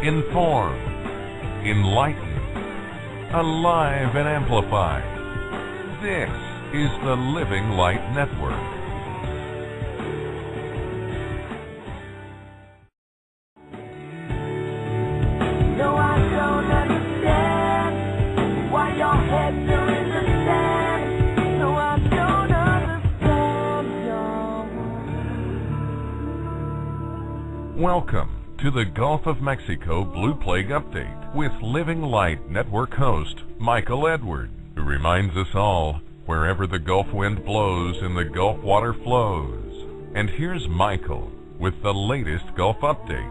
inform, enlighten, alive and amplified. This is the Living Light Network. No, I don't understand why your heads are in the sand. No, I don't understand your. Welcome to the Gulf of Mexico Blue Plague Update with Living Light Network host Michael Edward, who reminds us all, wherever the Gulf wind blows and the Gulf water flows. And here's Michael with the latest Gulf update.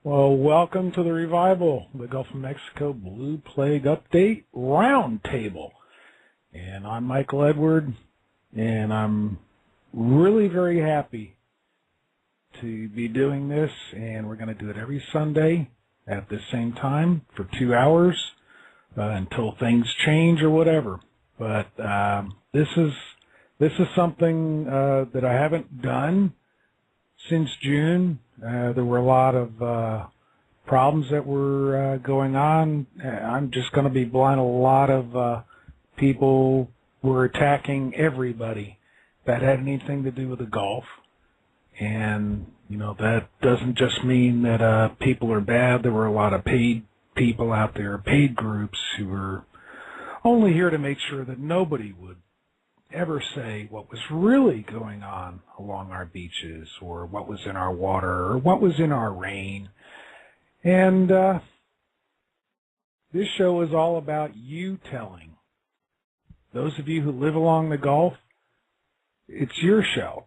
Well, welcome to the revival, the Gulf of Mexico Blue Plague Update Roundtable. And I'm Michael Edward, and I'm really very happy to be doing this, and we're going to do it every Sunday at the same time for 2 hours until things change or whatever. But this is something that I haven't done since June. There were a lot of problems that were going on. I'm just going to be blind. A lot of people were attacking everybody that had anything to do with the Gulf. And, you know, that doesn't just mean that people are bad. There were a lot of paid people out there, paid groups who were only here to make sure that nobody would ever say what was really going on along our beaches, or what was in our water, or what was in our rain. And this show is all about you telling. Those of you who live along the Gulf, it's your show.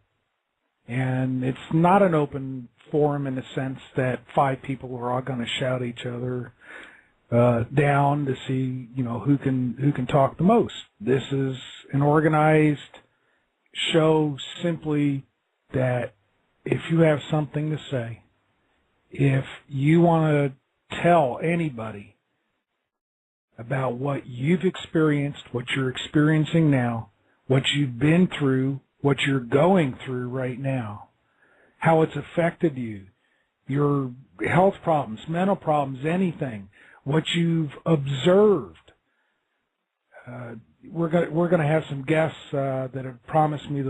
And it's not an open forum in the sense that 5 people are all going to shout each other down to see, you know, who can talk the most. This is an organized show simply that if you have something to say, if you want to tell anybody about what you've experienced, what you're experiencing now, what you've been through, what you're going through right now, how it's affected you, your health problems, mental problems, anything, what you've observed. We're going to have some guests that have promised me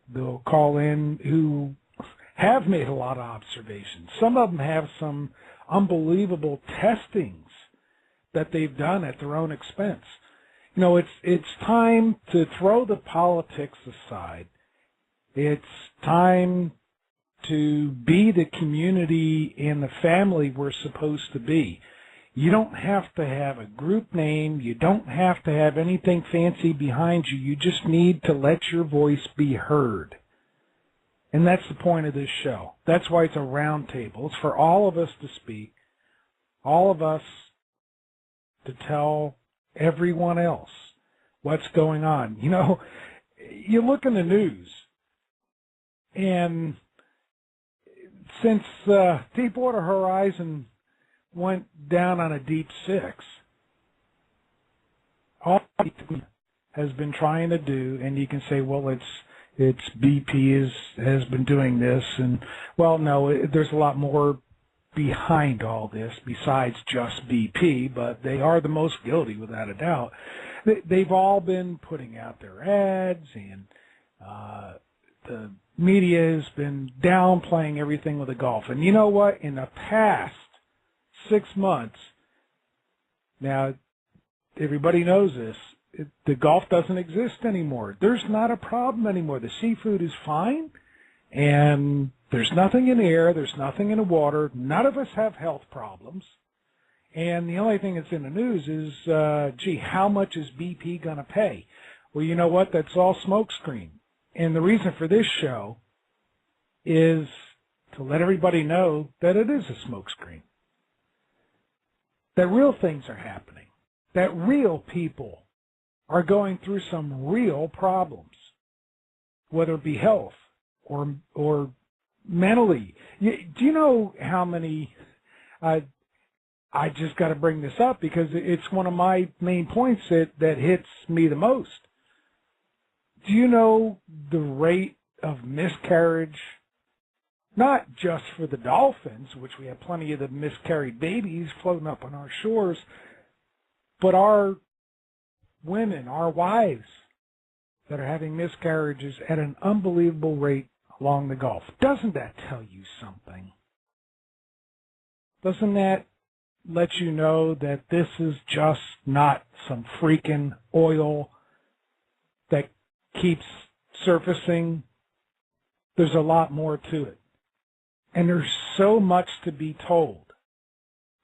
they'll call in who have made a lot of observations. Some of them have some unbelievable testings that they've done at their own expense. You know, it's time to throw the politics aside. It's time to be the community and the family we're supposed to be. You don't have to have a group name. You don't have to have anything fancy behind you. You just need to let your voice be heard. And that's the point of this show. That's why it's a round table. It's for all of us to speak, all of us to tell everyone else what's going on. You know, you look in the news, and since Deepwater Horizon went down on a deep 6, all has been trying to do, and you can say, well, it's BP has been doing this, and well, no, there's a lot more behind all this besides just BP, but they are the most guilty without a doubt. They've all been putting out their ads, and the media has been downplaying everything with the Gulf. And you know what? In the past 6 months, now everybody knows this, the Gulf doesn't exist anymore. There's not a problem anymore. The seafood is fine, and there's nothing in the air, there's nothing in the water. None of us have health problems. And the only thing that's in the news is, gee, how much is BP going to pay? Well, you know what? That's all smokescreen. And the reason for this show is to let everybody know that it is a smokescreen. That real things are happening. That real people are going through some real problems, whether it be health or mentally. Do you know how many, I just got to bring this up because it's one of my main points that hits me the most. Do you know the rate of miscarriage not just for the dolphins, which we have plenty of the miscarried babies floating up on our shores, but our women, our wives that are having miscarriages at an unbelievable rate along the Gulf. Doesn't that tell you something? Doesn't that let you know that this is just not some freaking oil that keeps surfacing? There's a lot more to it. And there's so much to be told.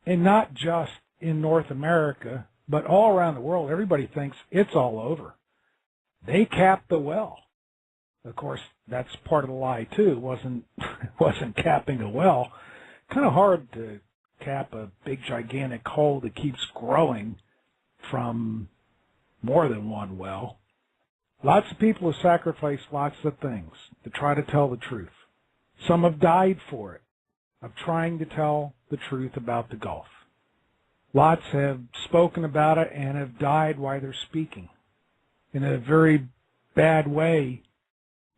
And not just in North America, but all around the world. Everybody thinks it's all over. They capped the well. Of course, that's part of the lie, too. It wasn't capping a well. Kind of hard to cap a big, gigantic hole that keeps growing from more than one well. Lots of people have sacrificed lots of things to try to tell the truth. Some have died for it, of trying to tell the truth about the Gulf. Lots have spoken about it and have died while they're speaking. In a very bad way,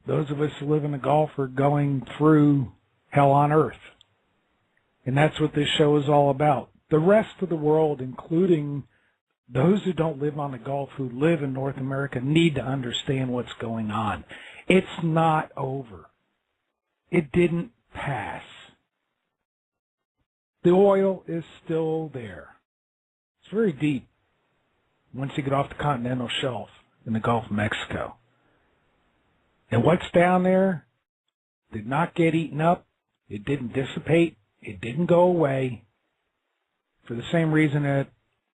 those of us who live in the Gulf are going through hell on earth. And that's what this show is all about. The rest of the world, including those who don't live on the Gulf, who live in North America, need to understand what's going on. It's not over. It didn't pass. The oil is still there. It's very deep once you get off the continental shelf in the Gulf of Mexico. And what's down there did not get eaten up. It didn't dissipate. It didn't go away for the same reason that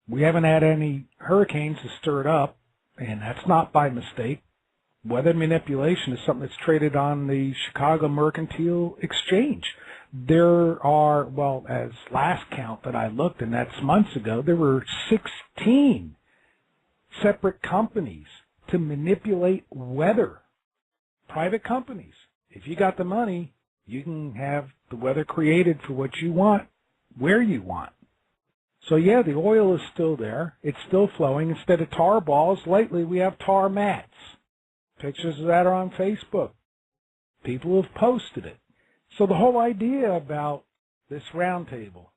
we haven't had any hurricanes to stir it up, and that's not by mistake. Weather manipulation is something that's traded on the Chicago Mercantile Exchange. There are, well, as last count that I looked, and that's months ago, there were 16 separate companies to manipulate weather. Private companies. If you got the money, you can have the weather created for what you want, where you want. So yeah, the oil is still there. It's still flowing. Instead of tar balls, lately we have tar mats. Pictures of that are on Facebook. People have posted it. So the whole idea about this roundtable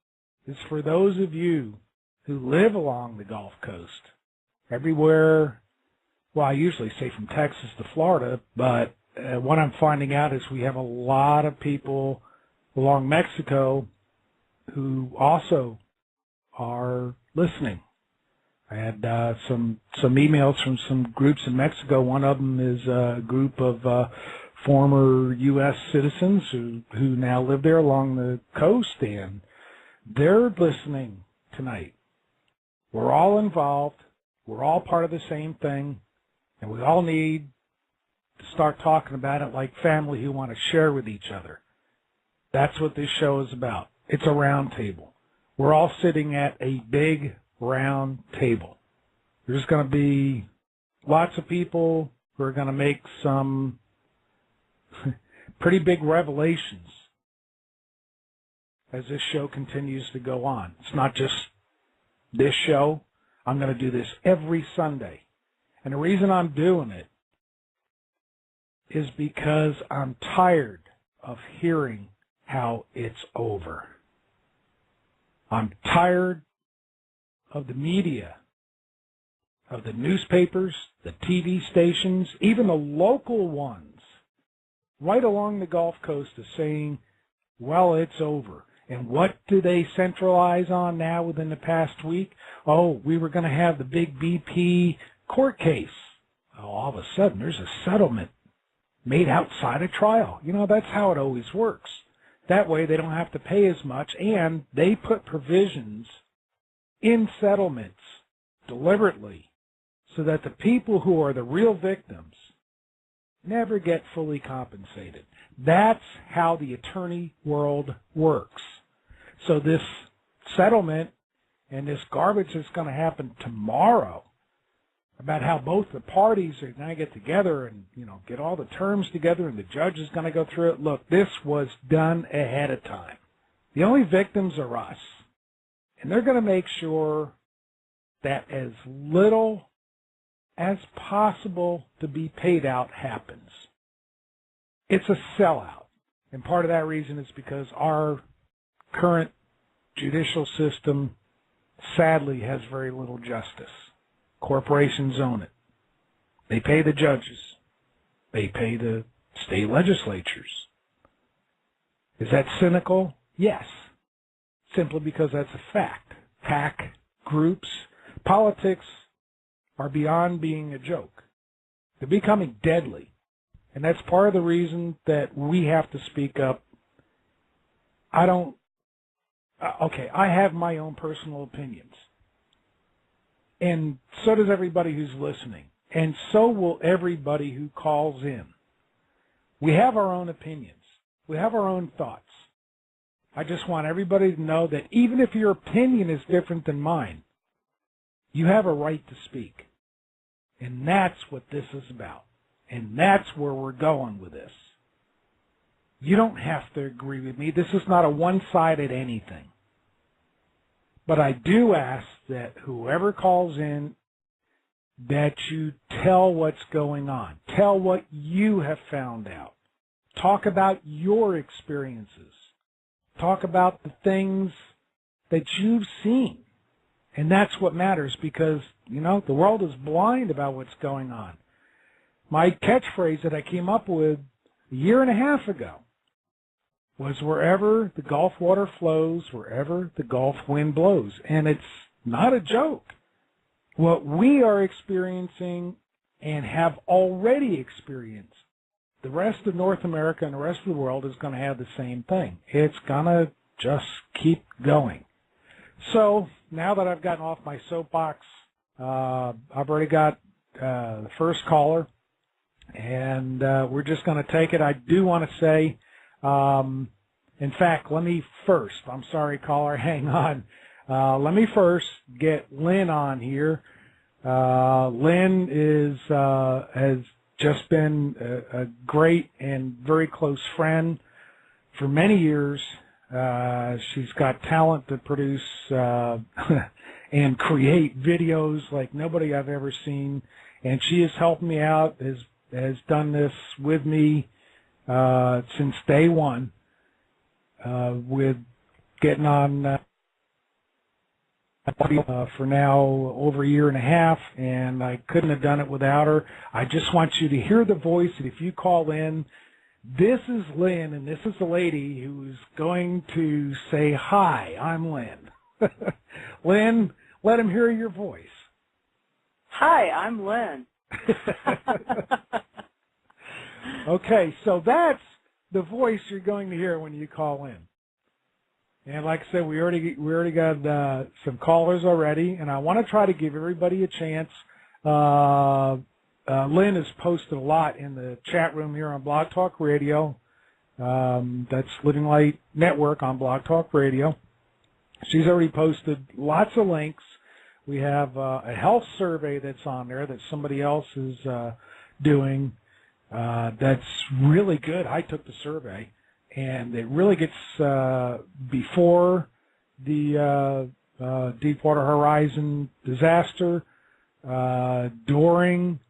is for those of you who live along the Gulf Coast, everywhere, well, I usually say from Texas to Florida, but what I'm finding out is we have a lot of people along Mexico who also are listening. I had some emails from some groups in Mexico. One of them is a group of former U.S. citizens who now live there along the coast, and they're listening tonight. We're all involved. We're all part of the same thing, and we all need to start talking about it like family who want to share with each other. That's what this show is about. It's a round table. We're all sitting at a big round table. There's going to be lots of people who are going to make some pretty big revelations as this show continues to go on. It's not just this show. I'm going to do this every Sunday. And the reason I'm doing it is because I'm tired of hearing how it's over. I'm tired of the media, of the newspapers, the TV stations, even the local ones, right along the Gulf Coast is saying, well, it's over. And what do they centralize on now within the past week? Oh, we were going to have the big BP court case. Oh, all of a sudden, there's a settlement made outside a trial. You know, that's how it always works. That way they don't have to pay as much, and they put provisions in settlements deliberately so that the people who are the real victims never get fully compensated. That's how the attorney world works. So this settlement and this garbage that's going to happen tomorrow about how both the parties are going to get together and, you know, get all the terms together and the judge is going to go through it. Look, this was done ahead of time. The only victims are us. And they're going to make sure that as little as possible to be paid out happens. It's a sellout. And part of that reason is because our current judicial system, sadly, has very little justice. Corporations own it. They pay the judges. They pay the state legislatures. Is that cynical? Yes. Simply because that's a fact. PAC groups, politics are beyond being a joke. They're becoming deadly. And that's part of the reason that we have to speak up. I have my own personal opinions. And so does everybody who's listening. And so will everybody who calls in. We have our own opinions. We have our own thoughts. I just want everybody to know that even if your opinion is different than mine, you have a right to speak. And that's what this is about. And that's where we're going with this. You don't have to agree with me. This is not a one-sided anything. But I do ask that whoever calls in, that you tell what's going on. Tell what you have found out. Talk about your experiences. Talk about the things that you've seen. And that's what matters because, the world is blind about what's going on. My catchphrase that I came up with a year and a half ago was wherever the Gulf water flows, wherever the Gulf wind blows. And it's not a joke. What we are experiencing and have already experienced, the rest of North America and the rest of the world is going to have the same thing. It's going to just keep going. So now that I've gotten off my soapbox, I've already got the first caller. And we're just going to take it. I do want to say, in fact, let me first, I'm sorry, caller, hang on. Let me first get Lynn on here. Lynn has just been a great and very close friend for many years. She's got talent to produce and create videos like nobody I've ever seen. And she has helped me out, has done this with me since day one with getting on for now over a year and a half, and I couldn't have done it without her. I just want you to hear the voice, and if you call in, this is Lynn, and this is the lady who's going to say, hi, I'm Lynn. Lynn, let him hear your voice. Hi, I'm Lynn. Okay, so that's the voice you're going to hear when you call in. And like I said, we already got some callers already, and I want to try to give everybody a chance. Lynn has posted a lot in the chat room here on Blog Talk Radio. That's Living Light Network on Blog Talk Radio. She's already posted lots of links. We have a health survey that's on there that somebody else is doing. That's really good. I took the survey, and it really gets before the Deepwater Horizon disaster, during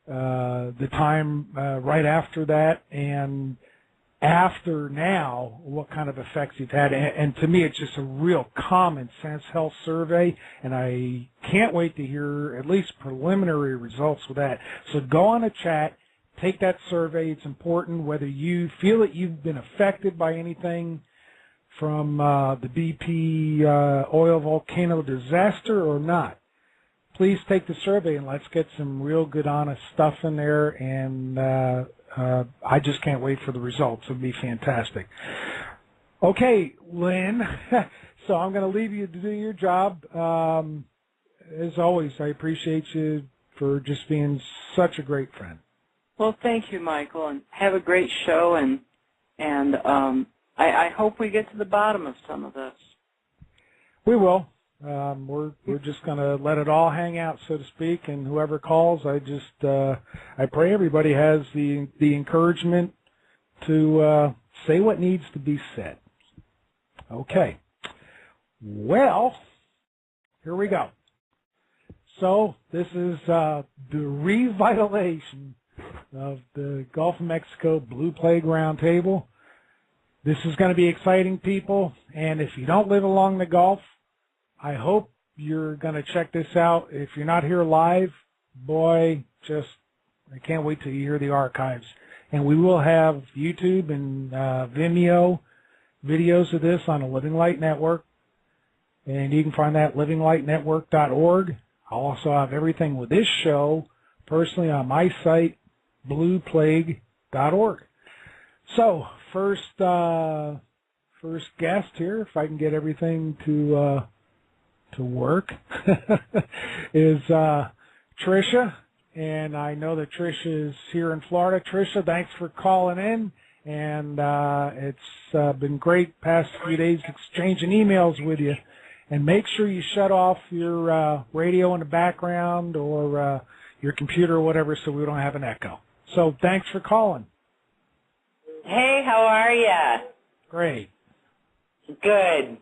the time right after that, and after now, what kind of effects you've had. And to me, it's just a real common sense health survey, and I can't wait to hear at least preliminary results with that. So go on a chat. Take that survey. It's important whether you feel that you've been affected by anything from the BP oil volcano disaster or not. Please take the survey and let's get some real good, honest stuff in there. And I just can't wait for the results. It'll be fantastic. Okay, Lynn. So I'm going to leave you to do your job. As always, I appreciate you for just being such a great friend. Well, thank you, Michael, and have a great show, and I hope we get to the bottom of some of this. We will. We're just going to let it all hang out, so to speak, and whoever calls, I pray everybody has the encouragement to say what needs to be said. Okay. Well, here we go. So this is the revitalization of the Gulf of Mexico Blue Plague Roundtable. This is going to be exciting, people. And if you don't live along the Gulf, I hope you're going to check this out. If you're not here live, boy, I can't wait till you hear the archives. And we will have YouTube and Vimeo videos of this on the Living Light Network. And you can find that at livinglightnetwork.org. I'll also have everything with this show personally on my site, blueplague.org. So, first guest here, if I can get everything to work, is Trisha. And I know that Trisha is here in Florida. Trisha, thanks for calling in. And it's been great past few days exchanging emails with you. And make sure you shut off your radio in the background or your computer or whatever so we don't have an echo. So thanks for calling. Hey, how are ya? Great. Good.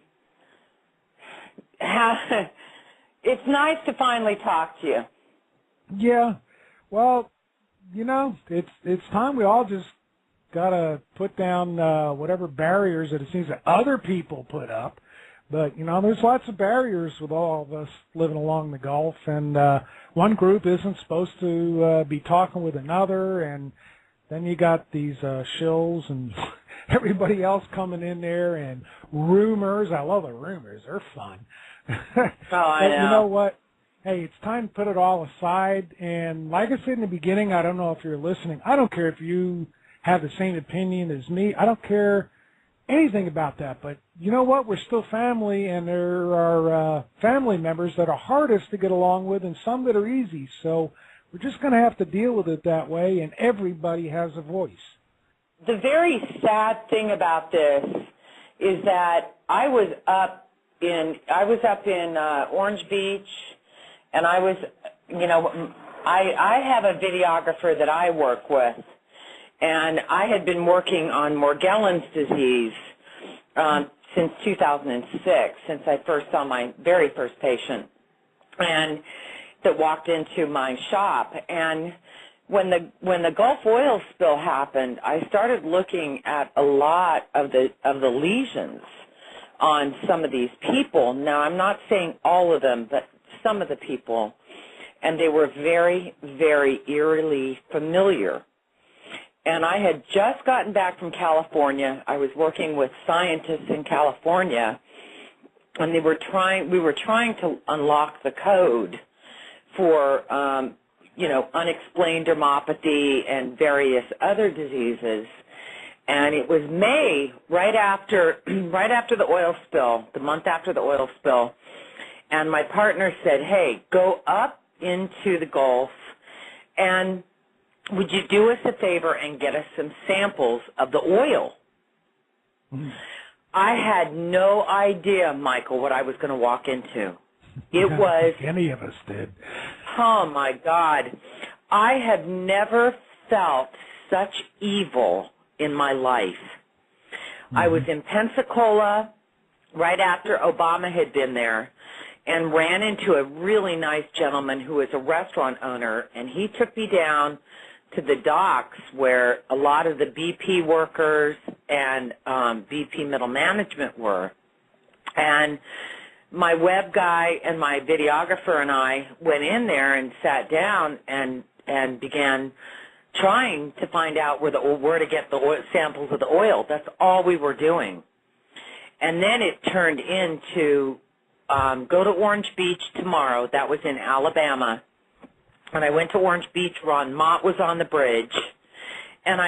It's nice to finally talk to you. Yeah. Well, it's time we all just got to put down whatever barriers that it seems that other people put up. But, there's lots of barriers with all of us living along the Gulf, and one group isn't supposed to be talking with another, and then you got these shills and everybody else coming in there, and rumors. I love the rumors. They're fun. Oh, I know. You know what? Hey, it's time to put it all aside, and like I said in the beginning, I don't know if you're listening. I don't care if you have the same opinion as me. I don't care anything about that, but you know what? We're still family, and there are family members that are hardest to get along with and some that are easy. So we're just going to have to deal with it that way, and everybody has a voice. The very sad thing about this is that I was up in Orange Beach, and I was, I have a videographer that I work with, and I had been working on Morgellons disease since 2006, since I first saw my very first patient, and that walked into my shop. And when the Gulf oil spill happened, I started looking at a lot of the lesions on some of these people. Now, I'm not saying all of them, but some of the people, and they were very, very eerily familiar. And I had just gotten back from California. I was working with scientists in California, and we were trying to unlock the code for, unexplained dermopathy and various other diseases. And it was May, right after the oil spill, the month after the oil spill, and my partner said, hey, go up into the Gulf and would you do us a favor and get us some samples of the oil? I had no idea, Michael, what I was going to walk into. It was... Any of us did. Oh, my God. I have never felt such evil in my life. I was in Pensacola right after Obama had been there and ran into a really nice gentleman who was a restaurant owner, and he took me down to the docks where a lot of the BP workers and BP middle management were. And my web guy and my videographer and I went in there and sat down and began trying to find out where to get the oil, samples of the oil. That's all we were doing. And then it turned into go to Orange Beach tomorrow. That was in Alabama. And I went to Orange Beach. Ron Mott was on the bridge, and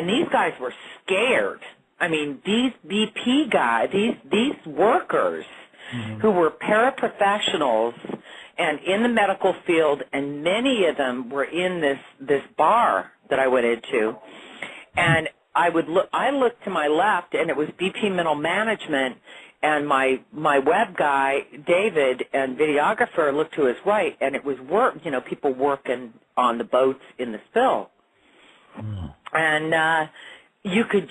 these guys were scared. I mean, these BP guys, these workers who were paraprofessionals and in the medical field, and many of them were in this bar that I went into, and I looked to my left, and it was BP Middle Management. And my web guy, David, and videographer looked to his right, and it was people working on the boats in the spill. And you could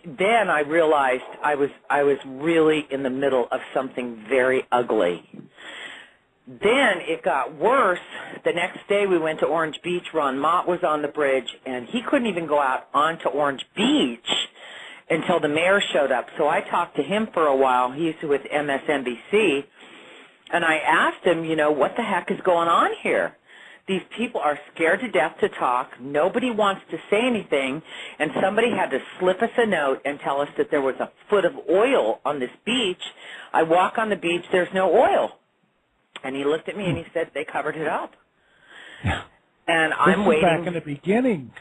then I realized I was really in the middle of something very ugly. Then it got worse. The next day we went to Orange Beach. Ron Mott was on the bridge, and he couldn't even go out onto Orange Beach. until the mayor showed up. So I talked to him for a while. He's with MSNBC. And I asked him, what the heck is going on here? These people are scared to death to talk. Nobody wants to say anything. And somebody had to slip us a note and tell us that there was a foot of oil on this beach. I walk on the beach, there's no oil. And he looked at me and he said, they covered it up. Yeah. And I'm waiting. Back in the beginning.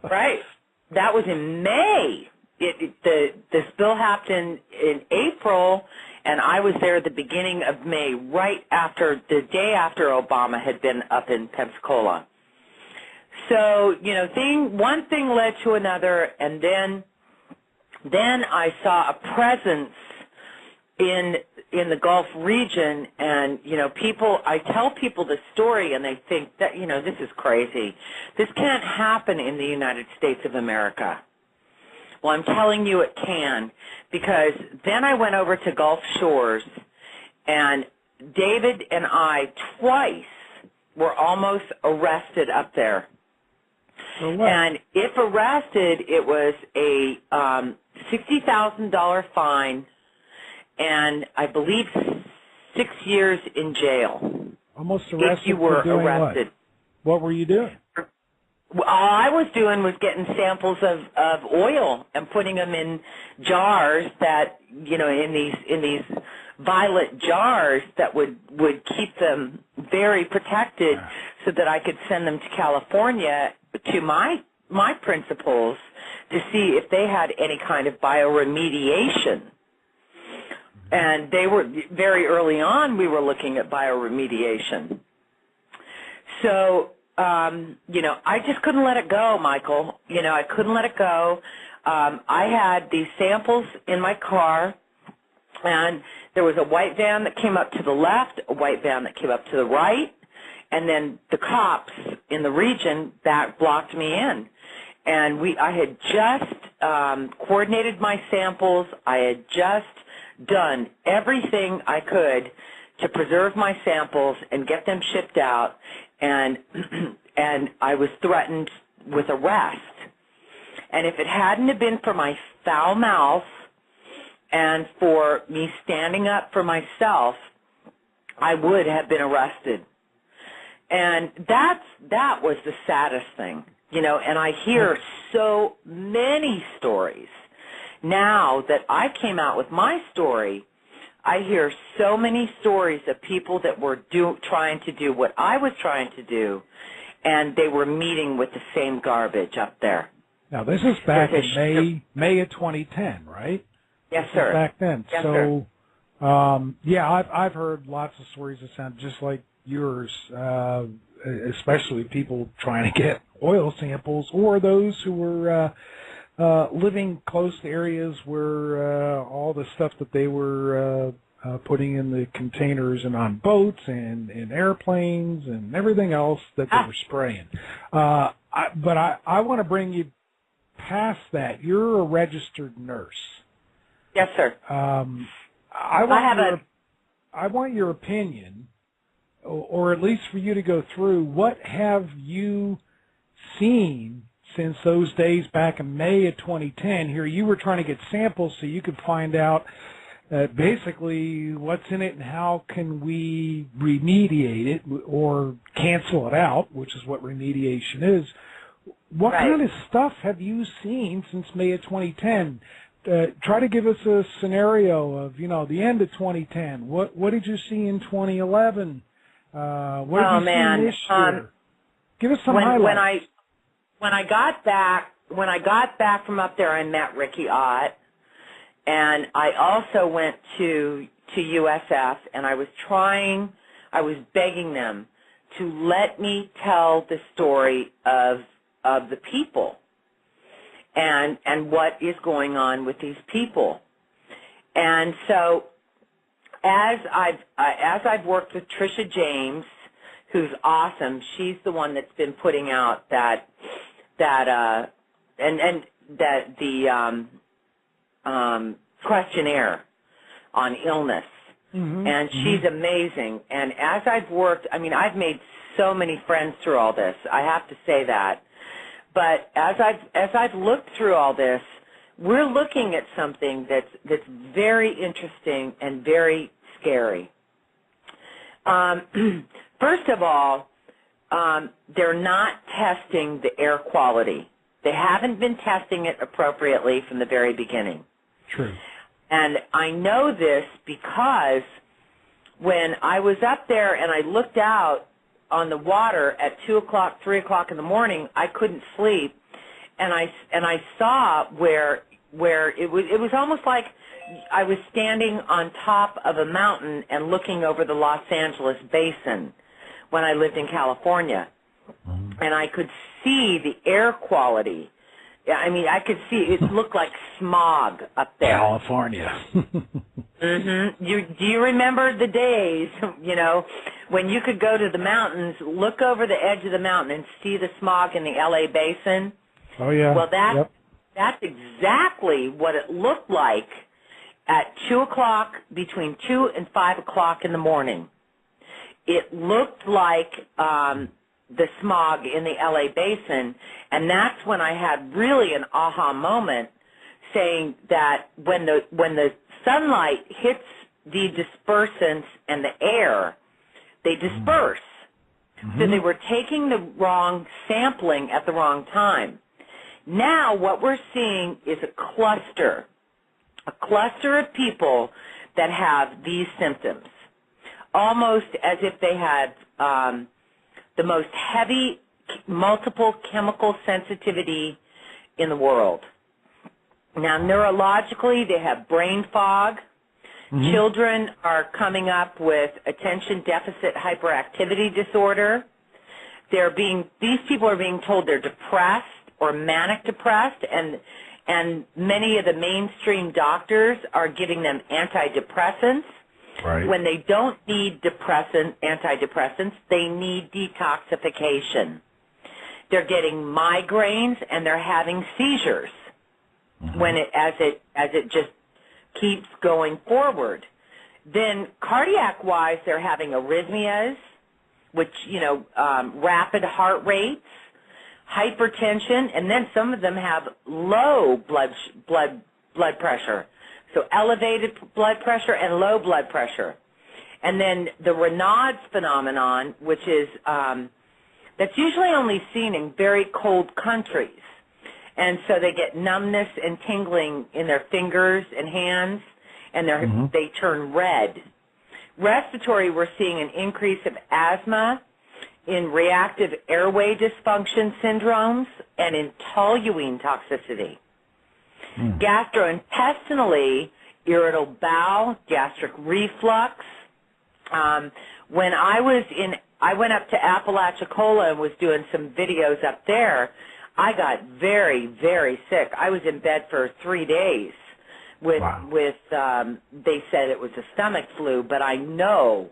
Right. That was in May. The spill happened in April, and I was there at the beginning of May, right after, the day after Obama had been up in Pensacola. So, one thing led to another, and then I saw a presence in the Gulf region, and, I tell people the story, and they think that, this is crazy. This can't happen in the United States of America. Well, I'm telling you it can, because then I went over to Gulf Shores, and David and I twice were almost arrested up there. For what? And if arrested, it was a $60,000 fine, and I believe 6 years in jail. Almost arrested. If you were for doing arrested. What were you doing? All I was doing was getting samples of oil and putting them in jars that, in these violet jars that would keep them very protected, so that I could send them to California to my principals to see if they had any kind of bioremediation. And they were, very early on, we were looking at bioremediation. So, I just couldn't let it go, Michael. I couldn't let it go. I had these samples in my car, and there was a white van that came up to the left, a white van that came up to the right, and then the cops in the region that blocked me in. And I had just coordinated my samples. I had just done everything I could to preserve my samples and get them shipped out, and I was threatened with arrest. And if it hadn't have been for my foul mouth and for me standing up for myself, I would have been arrested. And that was the saddest thing, and I hear so many stories. Now that I came out with my story, I hear so many stories of people that were trying to do what I was trying to do, and they were meeting with the same garbage up there. Now, this is back in May of 2010, right? Yes, sir. Back then. Yes, so, sir. I've heard lots of stories that sound just like yours, especially people trying to get oil samples, or those who were living close to areas where all the stuff that they were putting in the containers and on boats and in airplanes and everything else that they were spraying. But I want to bring you past that. You're a registered nurse. Yes, sir. I want your opinion, or at least for you to go through, what have you seen since those days back in May of 2010? Here you were trying to get samples so you could find out basically what's in it and how can we remediate it or cancel it out, which is what remediation is. What kind of stuff have you seen since May of 2010? Try to give us a scenario of, the end of 2010. What did you see in 2011? What did you see this year? Give us some highlights. When I got back from up there, I met Ricky Ott, and I also went to USF, and I was begging them to let me tell the story of the people and what is going on with these people. And so as I've worked with Trisha James, who's awesome, she's the one that's been putting out the questionnaire on illness. Mm-hmm. And she's amazing. And as I've worked, I've made so many friends through all this. I have to say that. But as I've looked through all this, we're looking at something that's very interesting and very scary. First of all, they're not testing the air quality. They haven't been testing it appropriately from the very beginning. True. And I know this because when I was up there and I looked out on the water at 2 o'clock, 3 o'clock in the morning, I couldn't sleep, and I saw where it was almost like I was standing on top of a mountain and looking over the Los Angeles basin when I lived in California, and I could see the air quality. I mean, I could see it looked like smog up there. California. Do you remember the days, when you could go to the mountains, look over the edge of the mountain and see the smog in the LA basin? Oh, yeah. Well, that's exactly what it looked like at 2 o'clock, between 2 and 5 o'clock in the morning. It looked like the smog in the LA basin, and that's when I had really an aha moment, saying that when the sunlight hits the dispersants and the air, they disperse. So they were taking the wrong sampling at the wrong time. Now what we're seeing is a cluster of people that have these symptoms, almost as if they had the most heavy multiple chemical sensitivity in the world. Now, neurologically, they have brain fog. Children are coming up with attention deficit hyperactivity disorder. These people are being told they're depressed or manic depressed, and many of the mainstream doctors are giving them antidepressants. Right. When they don't need antidepressants, they need detoxification. They're getting migraines and they're having seizures as it just keeps going forward. Then cardiac-wise, they're having arrhythmias, which, rapid heart rates, hypertension, and then some of them have low blood pressure. So elevated blood pressure and low blood pressure. And then the Raynaud's phenomenon, which is that's usually only seen in very cold countries. And so they get numbness and tingling in their fingers and hands, and they turn red. Respiratory, we're seeing an increase of asthma, in reactive airway dysfunction syndromes, and in toluene toxicity. Gastrointestinally, irritable bowel, gastric reflux. When I went up to Apalachicola and was doing some videos up there, I got very, very sick. I was in bed for 3 days with they said it was a stomach flu, but I know,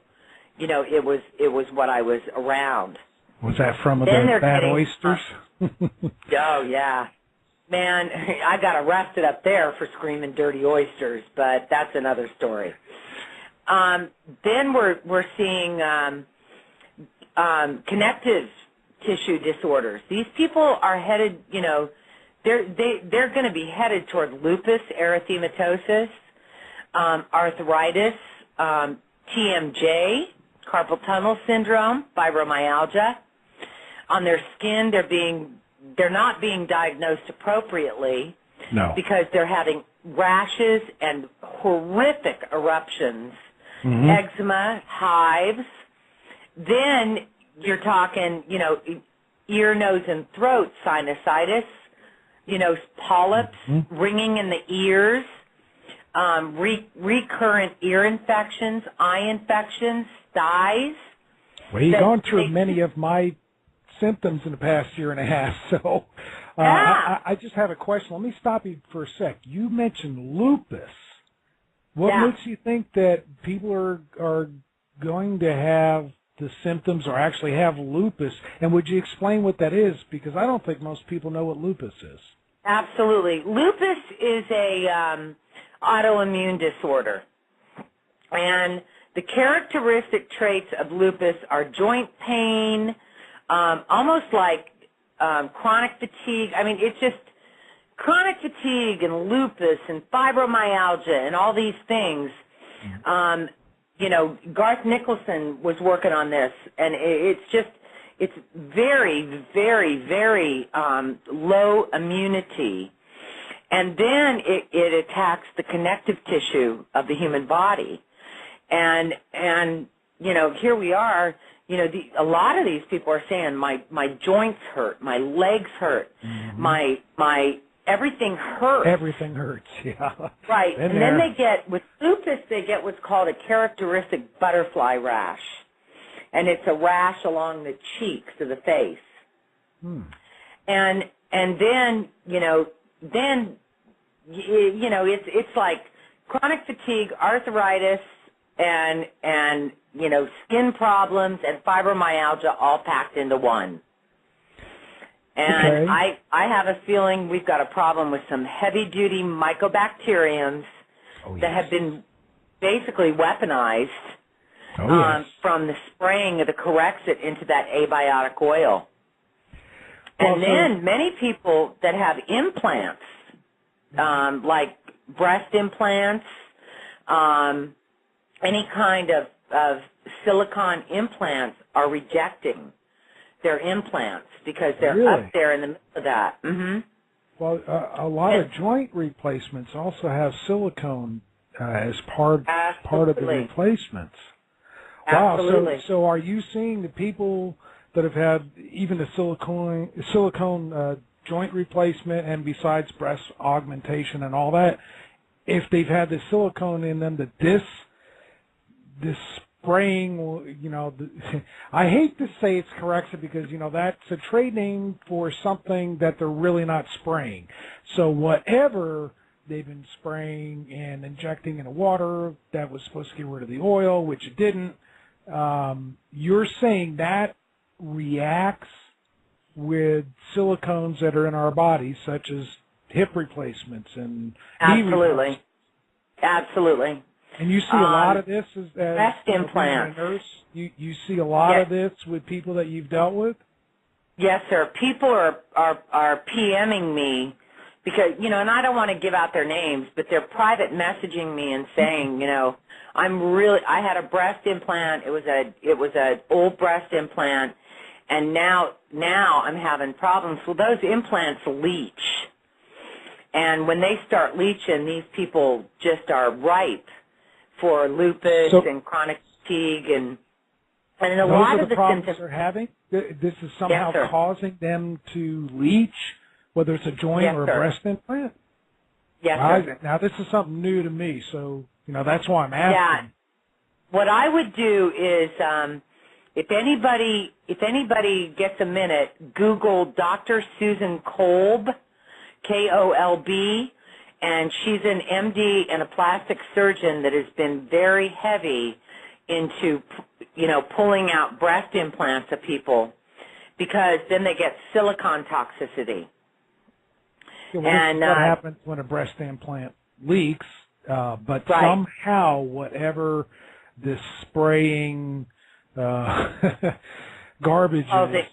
it was what I was around. Was that from the bad oysters? Oh, yeah. Man, I got arrested up there for screaming dirty oysters, but that's another story. Then we're seeing connective tissue disorders. These people are headed, they're going to be headed toward lupus erythematosus, arthritis, TMJ, carpal tunnel syndrome, fibromyalgia. On their skin, they're not being diagnosed appropriately because they're having rashes and horrific eruptions, eczema, hives. Then you're talking, ear, nose, and throat sinusitis, polyps, ringing in the ears, recurrent ear infections, eye infections, styes. Well, you've gone through many of my symptoms in the past year and a half, so I just have a question. Let me stop you for a sec. You mentioned lupus. What makes you think that people are going to have the symptoms or actually have lupus? And would you explain what that is? Because I don't think most people know what lupus is. Absolutely. Lupus is a autoimmune disorder. And the characteristic traits of lupus are joint pain, almost like chronic fatigue. I mean, it's just chronic fatigue and lupus and fibromyalgia and all these things, you know, Garth Nicholson was working on this, and it's very, very, very low immunity. And then it attacks the connective tissue of the human body. And you know, here we are, you know, a lot of these people are saying my joints hurt, my legs hurt, my everything hurts. Everything hurts, yeah. Right. And then they get, with lupus, they get what's called a characteristic butterfly rash. And it's a rash along the cheeks of the face. And then, you know, it's like chronic fatigue, arthritis, and you know, skin problems and fibromyalgia all packed into one. And I have a feeling we've got a problem with some heavy-duty mycobacteriums that have been basically weaponized from the spraying of the Corexit into that abiotic oil. And then many people that have implants, like breast implants, any kind of silicone implants are rejecting their implants because they're up there in the middle of that. Well, a lot of joint replacements also have silicone as part of the replacements. Absolutely. Wow. So are you seeing the people that have had even the silicone joint replacement and besides breast augmentation and all that, if they've had the silicone in them, that this spraying, you know, I hate to say it's Corexit because, you know, that's a trade name for something that they're really not spraying. So whatever they've been spraying and injecting into water that was supposed to get rid of the oil, which it didn't, you're saying that reacts with silicones that are in our bodies, such as hip replacements and knee replacements. Absolutely. And you see a lot of this as breast implants. A nurse. You see a lot of this with people that you've dealt with? Yes, sir. People are PMing me because, you know, and I don't want to give out their names, but they're private messaging me and saying, you know, I had a breast implant. It was an old breast implant, and now I'm having problems. Well, those implants leach. And when they start leaching, these people just are ripe for lupus and chronic fatigue and a lot of the problems they're having. This is somehow causing them to leach, whether it's a joint or a breast implant. Yes, sir. Now this is something new to me, so you know that's why I'm asking. Yeah. What I would do is, if anybody gets a minute, Google Dr. Susan Kolb, Kolb. And she's an MD and a plastic surgeon that has been very heavy into, you know, pulling out breast implants of people because then they get silicone toxicity. Yeah, and what happens when a breast implant leaks, but somehow whatever this spraying garbage is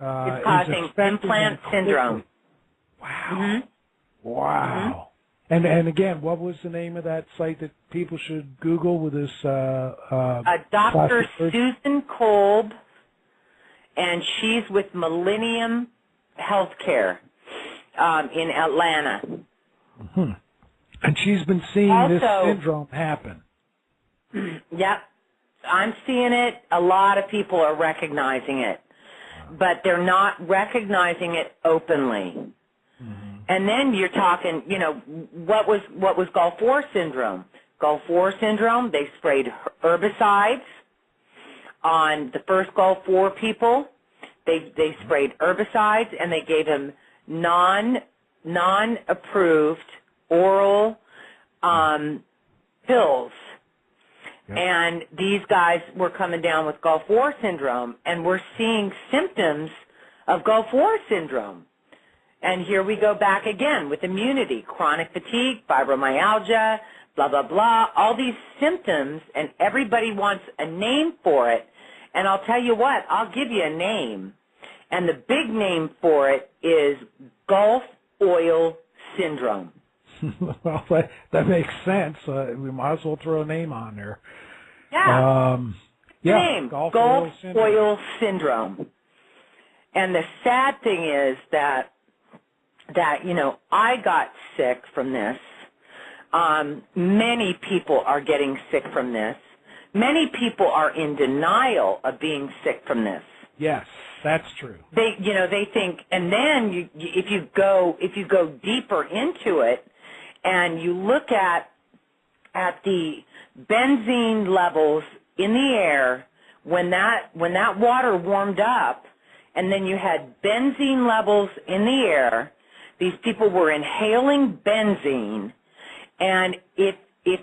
causing implant syndrome. Wow. Wow. And again, what was the name of that site that people should Google with this? Dr. Susan Kolb, and she's with Millennium Healthcare in Atlanta. And she's been seeing this syndrome happen. Yep. I'm seeing it. A lot of people are recognizing it, but they're not recognizing it openly. And then you're talking, you know, what was Gulf War syndrome? Gulf War syndrome, they sprayed herbicides on the first Gulf War people. They sprayed herbicides and they gave them non-approved oral pills. Yep. And these guys were coming down with Gulf War syndrome, and we're seeing symptoms of Gulf War syndrome. And here we go back again with immunity, chronic fatigue, fibromyalgia, blah, blah, blah, all these symptoms, and everybody wants a name for it. And I'll tell you what, I'll give you a name. And the big name for it is Gulf Oil syndrome. Well, that makes sense. We might as well throw a name on there. Yeah. Yeah, Gulf oil syndrome. And the sad thing is that I got sick from this. Many people are getting sick from this. Many people are in denial of being sick from this. Yes, that's true. They think, and then if you go deeper into it, and you look at the benzene levels in the air when that water warmed up, and then you had benzene levels in the air. These people were inhaling benzene, and if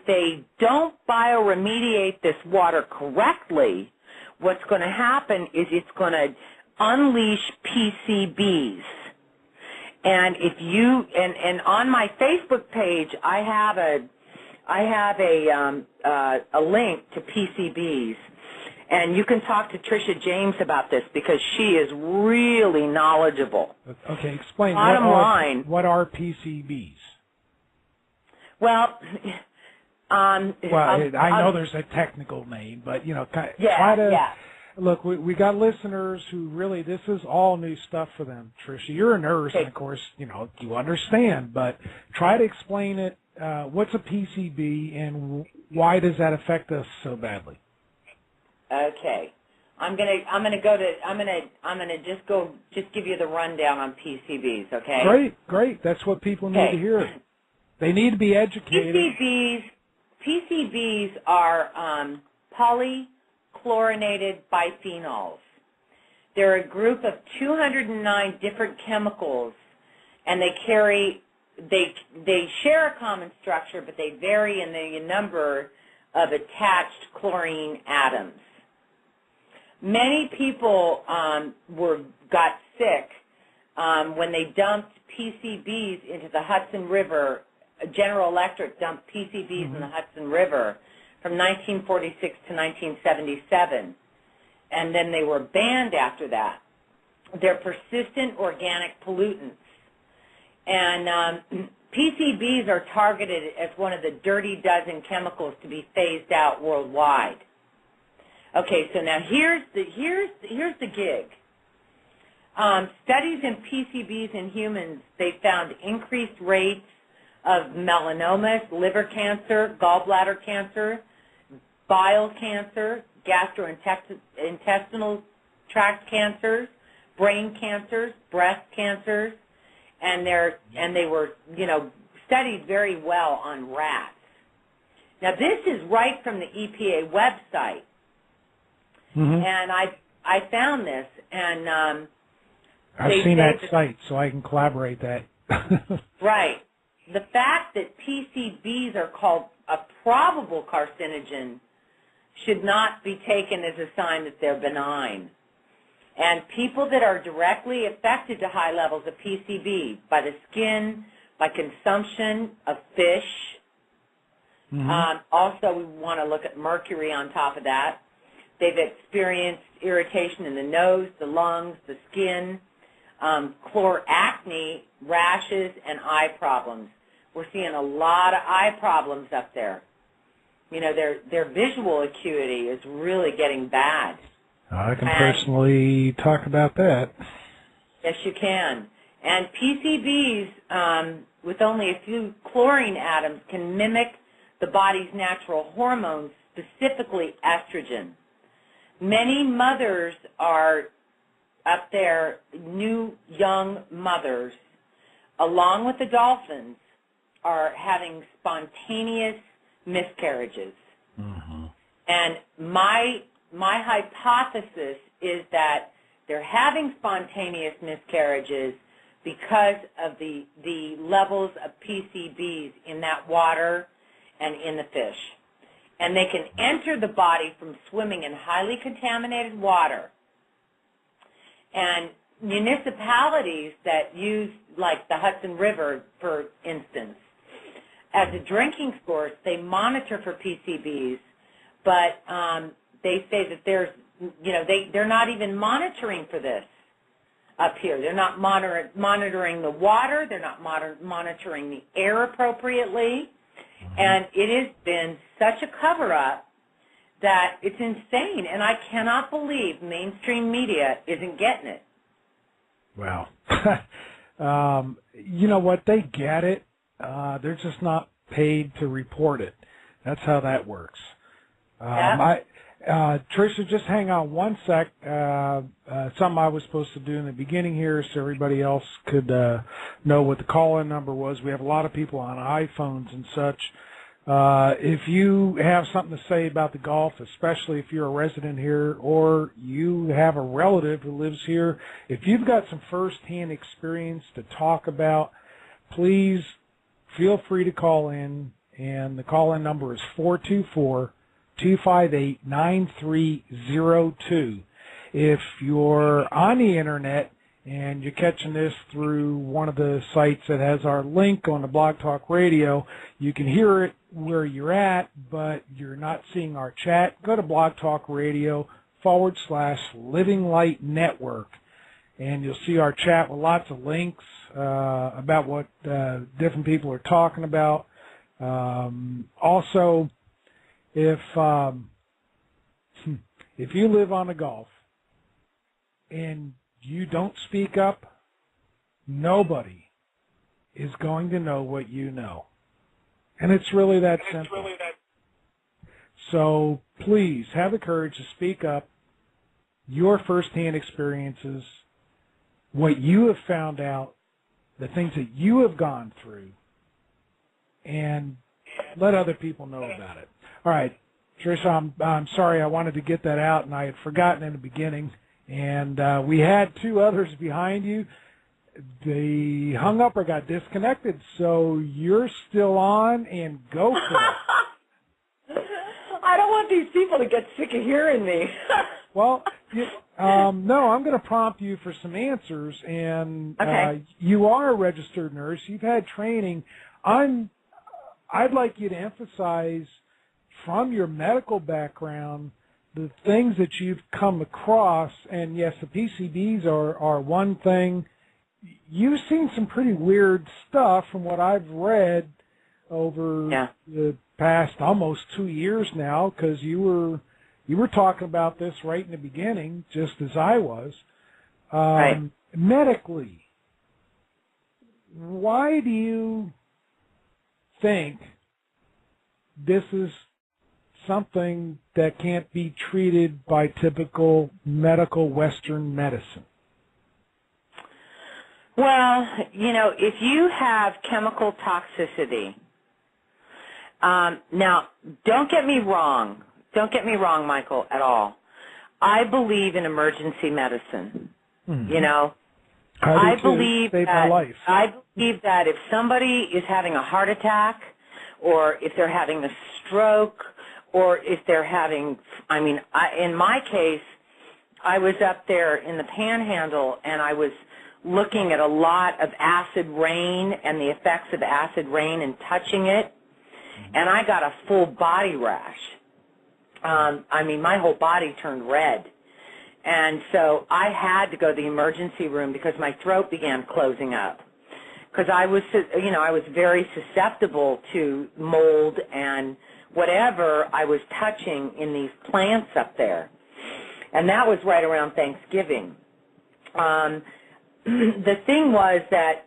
they don't bioremediate this water correctly, what's going to happen is it's going to unleash PCBs. And if you and on my Facebook page, I have a link to PCBs, and you can talk to Trisha James about this because she is really knowledgeable. Okay, explain. Bottom line, what are PCBs? Well, I know there's a technical name, but try to. Yeah. Look, we got listeners who really, this is all new stuff for them. Trisha, you're a nurse, and of course, you understand, but try to explain it. What's a PCB, and why does that affect us so badly? Okay, I'm gonna just give you the rundown on PCBs. Okay. Great. That's what people need to hear. They need to be educated. PCBs are polychlorinated biphenyls. They're a group of 209 different chemicals, and they share a common structure, but they vary in the number of attached chlorine atoms. Many people got sick when they dumped PCBs into the Hudson River. General Electric dumped PCBs in the Hudson River from 1946 to 1977, and then they were banned after that. They're persistent organic pollutants, and PCBs are targeted as one of the dirty dozen chemicals to be phased out worldwide. Okay, so now here's the gig. Studies in PCBs in humans, they found increased rates of melanomas, liver cancer, gallbladder cancer, bile cancer, gastrointestinal tract cancers, brain cancers, breast cancers, and they were studied very well on rats. Now this is right from the EPA website, and I found this, and I've seen that site, so I can collaborate that. Right. The fact that PCBs are called a probable carcinogen should not be taken as a sign that they're benign. And people that are directly affected to high levels of PCB by the skin, by consumption of fish, also we want to look at mercury on top of that. They've experienced irritation in the nose, the lungs, the skin, chloracne, rashes, and eye problems. We're seeing a lot of eye problems up there. Their visual acuity is really getting bad. I can personally talk about that. Yes, you can. And PCBs, with only a few chlorine atoms, can mimic the body's natural hormones, specifically estrogen. Many mothers are up there, new young mothers, along with the dolphins, are having spontaneous miscarriages. And my hypothesis is that they're having spontaneous miscarriages because of the levels of PCBs in that water and in the fish. And they can enter the body from swimming in highly contaminated water. And municipalities that use, like the Hudson River, for instance, as a drinking source, they monitor for PCBs, but they say that they're not even monitoring for this. up here. They're not monitoring the water. They're not monitoring the air appropriately. And it has been such a cover-up that it's insane. And I cannot believe mainstream media isn't getting it. Well, you know what? They get it. They're just not paid to report it. That's how that works. Trisha, just hang on one sec. Something I was supposed to do in the beginning here so everybody else could know what the call-in number was. We have a lot of people on iPhones and such. If you have something to say about the Gulf, especially if you're a resident here or you have a relative who lives here, if you've got some first-hand experience to talk about, please feel free to call in. And the call-in number is 424-258-9302. If you're on the Internet and you're catching this through one of the sites that has our link on the Blog Talk Radio, you can hear it where you're at, but you're not seeing our chat. Go to Blog Talk Radio /Living Light Network, and you'll see our chat with lots of links about what different people are talking about. Also, if you live on the Gulf and you don't speak up, nobody is going to know what you know. And it's really that simple. So please have the courage to speak up, your firsthand experiences, what you have found out, the things that you have gone through, and let other people know about it. All right, Trisha, I'm sorry, I wanted to get that out, and I had forgotten in the beginning. And we had two others behind you. They hung up or got disconnected, so you're still on, and go for it. I don't want these people to get sick of hearing me. Well, no, I'm going to prompt you for some answers, and okay. You are a registered nurse. You've had training. I'd like you to emphasize from your medical background the things that you've come across, and yes, the PCBs are one thing. You've seen some pretty weird stuff from what I've read over the past almost 2 years now, because you were talking about this right in the beginning, just as I was. Right. Medically, why do you think this is something that can't be treated by typical medical Western medicine? Well, if you have chemical toxicity, now, don't get me wrong, Michael, at all. I believe in emergency medicine. Mm-hmm. I believe saved my life. I believe that if somebody is having a heart attack, or if they're having a stroke, or if they're having, in my case, I was up there in the Panhandle, and I was looking at a lot of acid rain and the effects of acid rain and touching it, and I got a full body rash. My whole body turned red. And so I had to go to the emergency room because my throat began closing up. Because I was very susceptible to mold and whatever I was touching in these plants up there. And that was right around Thanksgiving. The thing was that,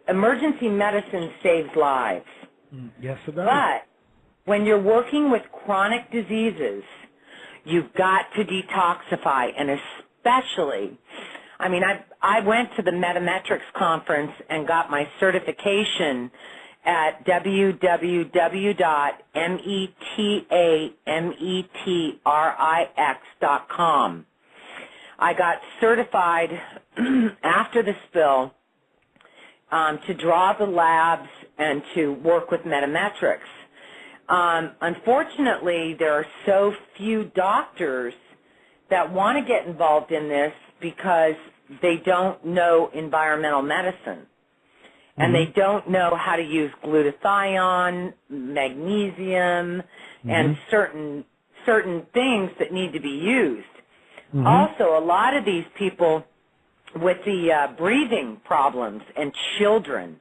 emergency medicine saves lives. Yes, it does. But when you're working with chronic diseases, you've got to detoxify, and especially, I went to the Metametrics conference and got my certification at www.metametrix.com. I got certified after the spill to draw the labs and to work with Metametrics. Unfortunately, there are so few doctors that want to get involved in this because they don't know environmental medicine. And they don't know how to use glutathione, magnesium, and certain things that need to be used. Also, a lot of these people with the breathing problems and children.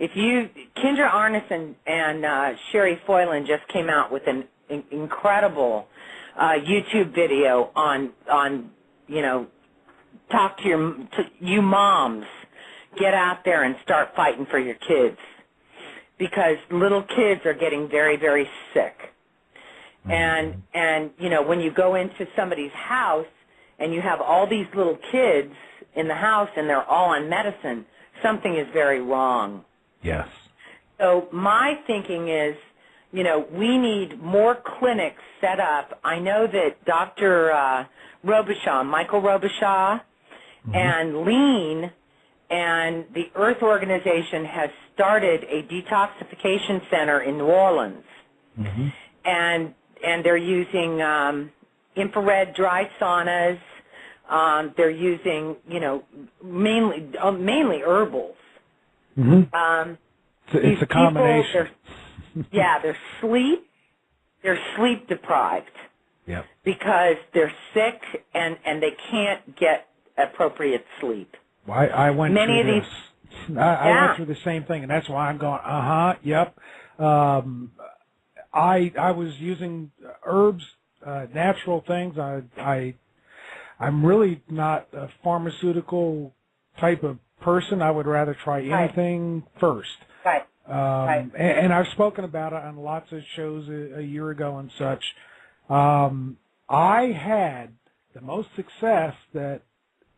Kendra Arneson and Sherry Foylan just came out with an incredible YouTube video on talk to you moms. Get out there and start fighting for your kids, because little kids are getting very, very sick. And when you go into somebody's house and you have all these little kids in the house and they're all on medicine, something is very wrong. Yes. So my thinking is, we need more clinics set up. I know that Dr. Michael Robichaud, and Lean and the Earth Organization has started a detoxification center in New Orleans. And they're using infrared dry saunas. They're using, mainly herbals. It's a combination. They're sleep deprived. Yep. Because they're sick and they can't get appropriate sleep. Well, I went through this. I went through the same thing, and that's why I'm going, yep. I was using herbs, natural things. I'm really not a pharmaceutical type of person. I would rather try anything first. Right. And I've spoken about it on lots of shows a year ago and such. I had the most success that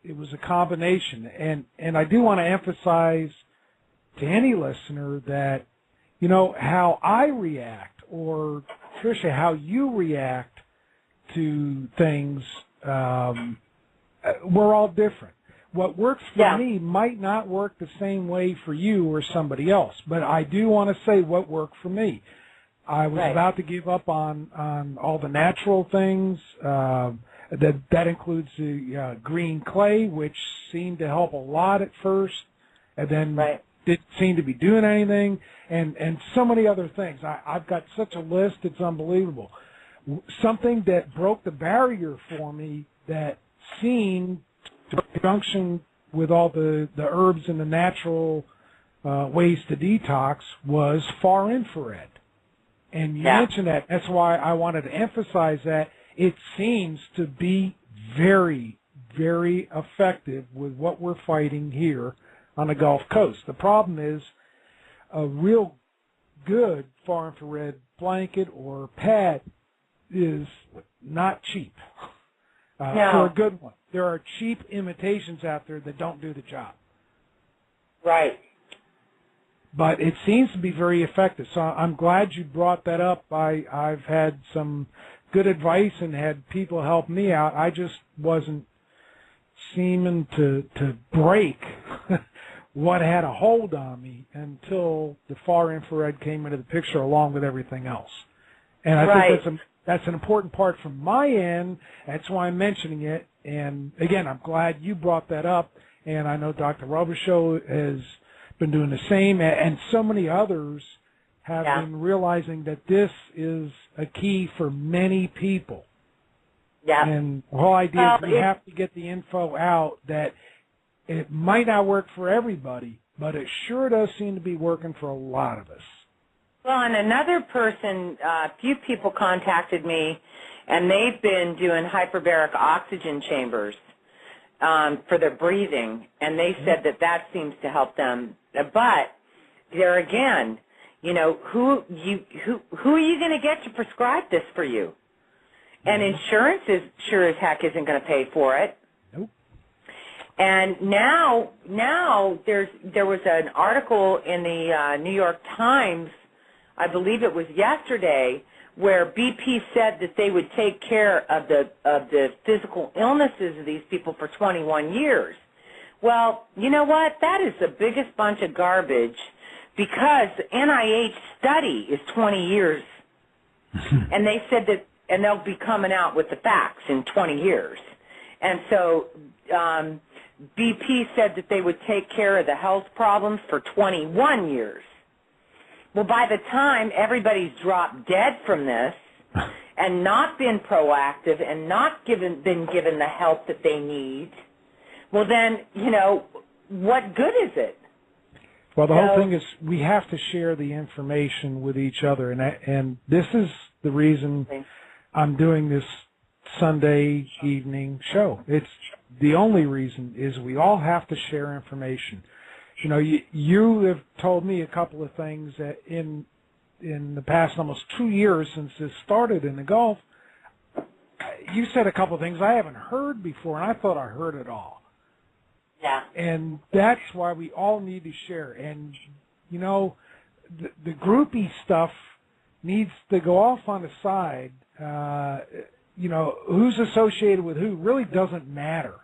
it was a combination. And I do want to emphasize to any listener that, how I react, or Trisha, how you react to things, we're all different. What works for me might not work the same way for you or somebody else, but I do want to say what worked for me. I was about to give up on all the natural things. That includes the green clay, which seemed to help a lot at first, and then didn't seem to be doing anything, and so many other things. I've got such a list, it's unbelievable. Something that broke the barrier for me that seemed to function with all the herbs and the natural ways to detox was far infrared. And you mentioned that. That's why I wanted to emphasize that. It seems to be very, very effective with what we're fighting here on the Gulf Coast. The problem is a real good far infrared blanket or pad is not cheap for a good one. There are cheap imitations out there that don't do the job. Right. But it seems to be very effective. So I'm glad you brought that up. I've had some good advice and had people help me out. I just wasn't seeming to break what had a hold on me until the far infrared came into the picture along with everything else. And I think that's an important part from my end. That's why I'm mentioning it. And, again, I'm glad you brought that up. And I know Dr. Robichaud has been doing the same, and so many others have been realizing that this is a key for many people. Yeah. And the whole idea is we have to get the info out that it might not work for everybody, but it sure does seem to be working for a lot of us. Well, and another person, a few people contacted me, and they've been doing hyperbaric oxygen chambers for their breathing, and they said that seems to help them. But there again, who are you going to get to prescribe this for you? And insurance is sure as heck isn't going to pay for it. Nope. And now there was an article in the New York Times, I believe it was yesterday, where BP said that they would take care of the physical illnesses of these people for 21 years. Well, you know what? That is the biggest bunch of garbage, because the NIH study is 20 years. And they said that, and they'll be coming out with the facts in 20 years. And so BP said that they would take care of the health problems for 21 years. Well, by the time everybody's dropped dead from this and not been proactive and not been given the help that they need, well then, what good is it? Well, the whole thing is we have to share the information with each other, and this is the reason I'm doing this Sunday evening show. It's the only reason is we all have to share information. You have told me a couple of things that in the past almost 2 years since this started in the Gulf. You said a couple of things I haven't heard before, and I thought I heard it all. Yeah. And that's why we all need to share. And, the groupie stuff needs to go off on the side. Who's associated with who really doesn't matter.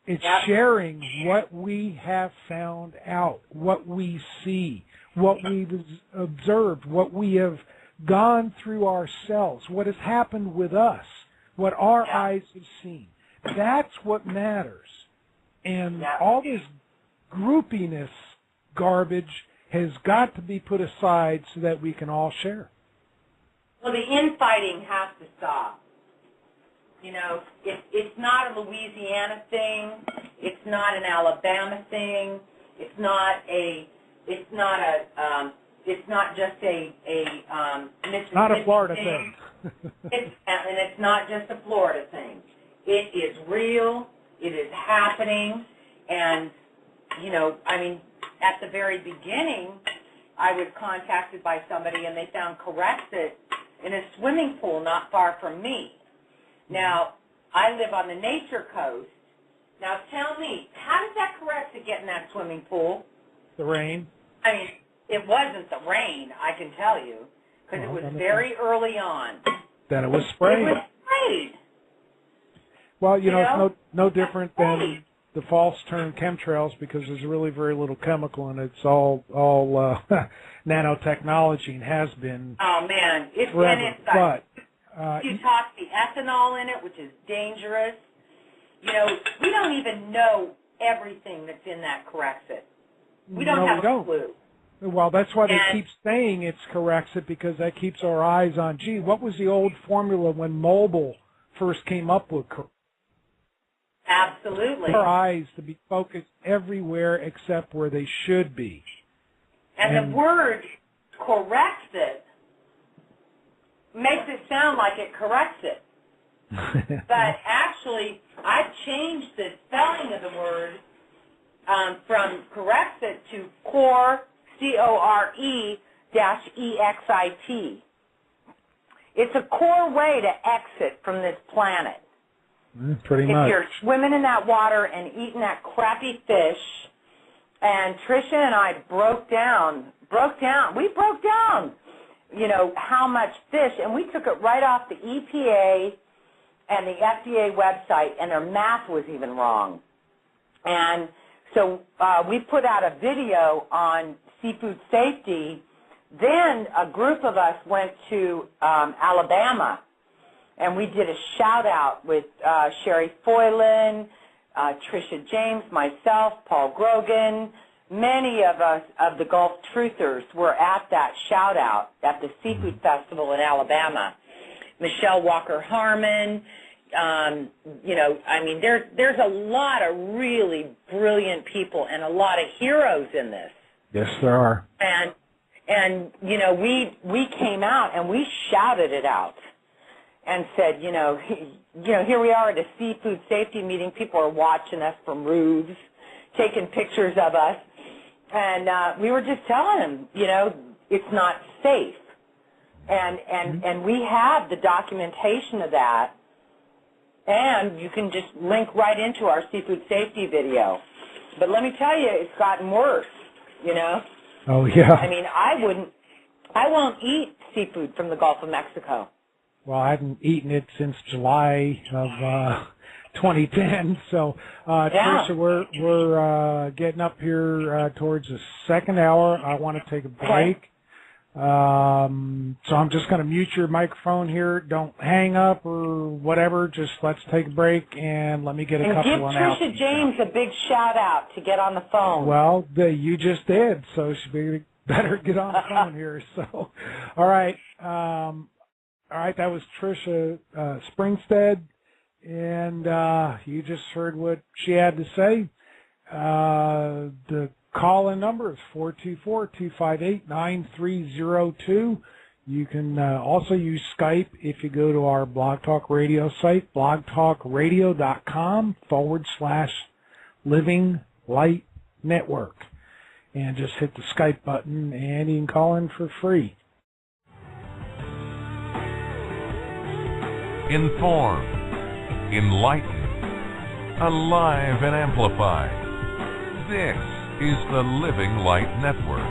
It's sharing what we have found out, what we see, what we've observed, what we have gone through ourselves, what has happened with us, what our eyes have seen. That's what matters. And all this groupiness garbage has got to be put aside so that we can all share. Well, the infighting has to stop. It's not a Louisiana thing. It's not an Alabama thing. It's not just a Mississippi not a Florida thing. And it's not just a Florida thing. It is real. It is happening. And, at the very beginning, I was contacted by somebody, and they found Corexit in a swimming pool not far from me. Now, I live on the Nature Coast. Now, tell me, how did that Corexit get in that swimming pool? The rain. It wasn't the rain, I can tell you, because it was very early on. Then it was sprayed. It was sprayed. Well, it's no different than the false term chemtrails because there's really very little chemical and it's all nanotechnology and has been. Oh man, it's ethanol in it, which is dangerous. We don't even know everything that's in that Corexit. We don't have a clue. Well, that's why they keep saying it's Corexit because that keeps our eyes on. Gee, what was the old formula when mobile first came up with? Absolutely. Our eyes to be focused everywhere except where they should be. And the word Corexit makes it sound like it corrects it. But actually, I changed the spelling of the word from Corexit to Core, C-O-R-E -E-X-I-T. It's a core way to exit from this planet. Pretty much. If you're swimming in that water and eating that crappy fish, and Trisha and I broke down, how much fish, and we took it right off the EPA and the FDA website, and their math was even wrong. And so we put out a video on seafood safety. Then a group of us went to Alabama, and we did a shout-out with Sherry Foylan, Trisha James, myself, Paul Grogan. Many of us of the Gulf Truthers were at that shout-out at the Seafood Festival in Alabama. Michelle Walker-Harmon, there's a lot of really brilliant people and a lot of heroes in this. Yes, there are. And we came out and we shouted it out and said, here we are at a seafood safety meeting. People are watching us from roofs, taking pictures of us. And we were just telling them, it's not safe. And we have the documentation of that. And you can just link right into our seafood safety video. But let me tell you, it's gotten worse, Oh, yeah. I won't eat seafood from the Gulf of Mexico. Well, I haven't eaten it since July of 2010. So, Trisha, we're getting up here towards the second hour. I want to take a break. So I'm just going to mute your microphone here. Don't hang up or whatever. Just let's take a break and let me get a couple of announcements. And give Trisha James a big shout-out to get on the phone. Well, you just did, so she better get on the phone here. So, all right, that was Trisha Springstead, and you just heard what she had to say. The call-in number is 424-258-9302. You can also use Skype if you go to our Blog Talk Radio site, blogtalkradio.com/Living Light Network. And just hit the Skype button, and you can call in for free. Inform, enlighten, alive and amplified. This is the Living Light Network.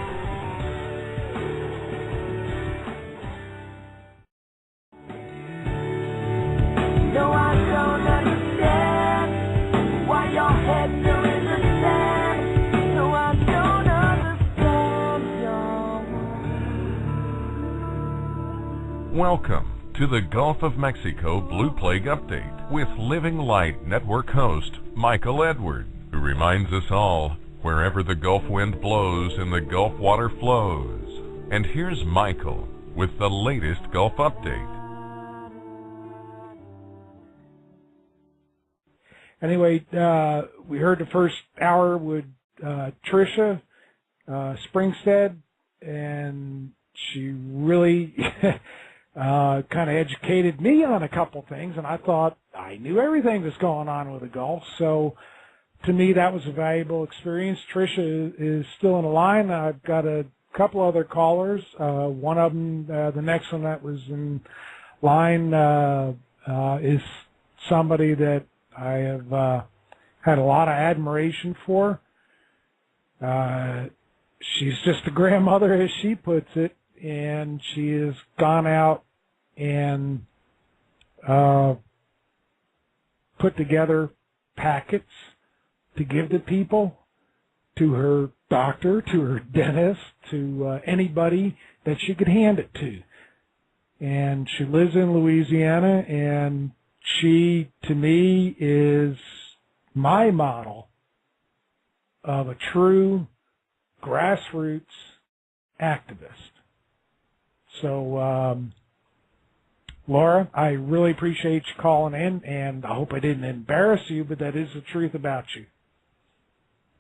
No, I don't understand why your heads are in the sand. No, I don't understand your Welcome to the Gulf of Mexico Blue Plague Update with Living Light Network host Michael Edward, who reminds us all, wherever the Gulf wind blows and the Gulf water flows. And here's Michael with the latest Gulf update. Anyway, we heard the first hour with Trisha Springstead, and she really kind of educated me on a couple things, and I thought I knew everything that's going on with the Gulf. So to me, that was a valuable experience. Trisha is still in the line. I've got a couple other callers. One of them, the next one that was in line, is somebody that I have had a lot of admiration for. She's just a grandmother, as she puts it, and she has gone out and put together packets to give to people, to her doctor, to her dentist, to anybody that she could hand it to. And she lives in Louisiana, and she, to me, is my model of a true grassroots activist. So, Laura, I really appreciate you calling in, and I hope I didn't embarrass you, but that is the truth about you.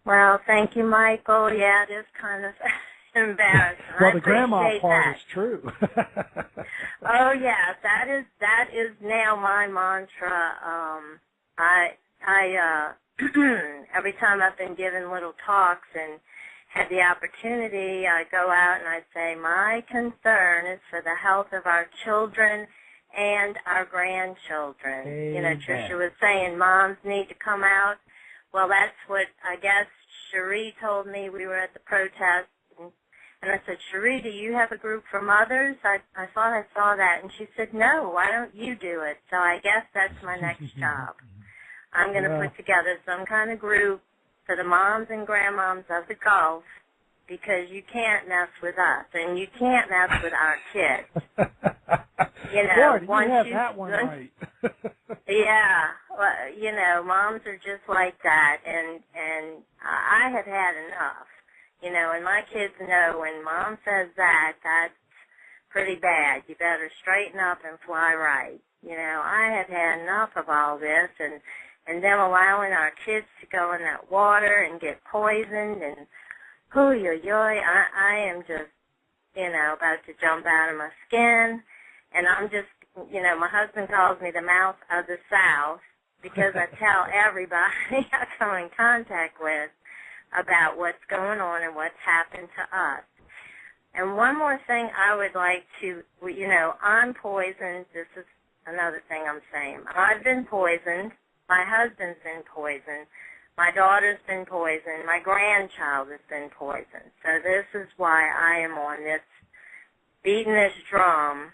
Well, thank you, Michael. Yeah, it is kind of embarrassing. Well, the grandma part is true. Oh, yeah, that is now my mantra. Every time I've been given little talks and had the opportunity, I go out and I say, my concern is for the health of our children and our grandchildren. Amen. You know, Trisha was saying moms need to come out. Well, that's what I guess Cherie told me. We were at the protest, and I said, Cherie, do you have a group for mothers? I thought I saw that. And she said, no, why don't you do it? So I guess that's my next job. I'm going to put together some kind of group for the moms and grandmoms of the Gulf, because you can't mess with us, and you can't mess with our kids. You know, Lord, you have that one right. Yeah, well, you know, moms are just like that, and I have had enough. You know, and my kids know when mom says that, that's pretty bad. You better straighten up and fly right. You know, I have had enough of all this, and them allowing our kids to go in that water and get poisoned, and I am just, you know, about to jump out of my skin, and I'm just, you know, my husband calls me the mouth of the South because I tell everybody I come in contact with about what's going on and what's happened to us. And one more thing I would like to, you know, I'm poisoned. This is another thing I'm saying. I've been poisoned. My husband's been poisoned. My daughter's been poisoned. My grandchild has been poisoned. So this is why I am on this, beating this drum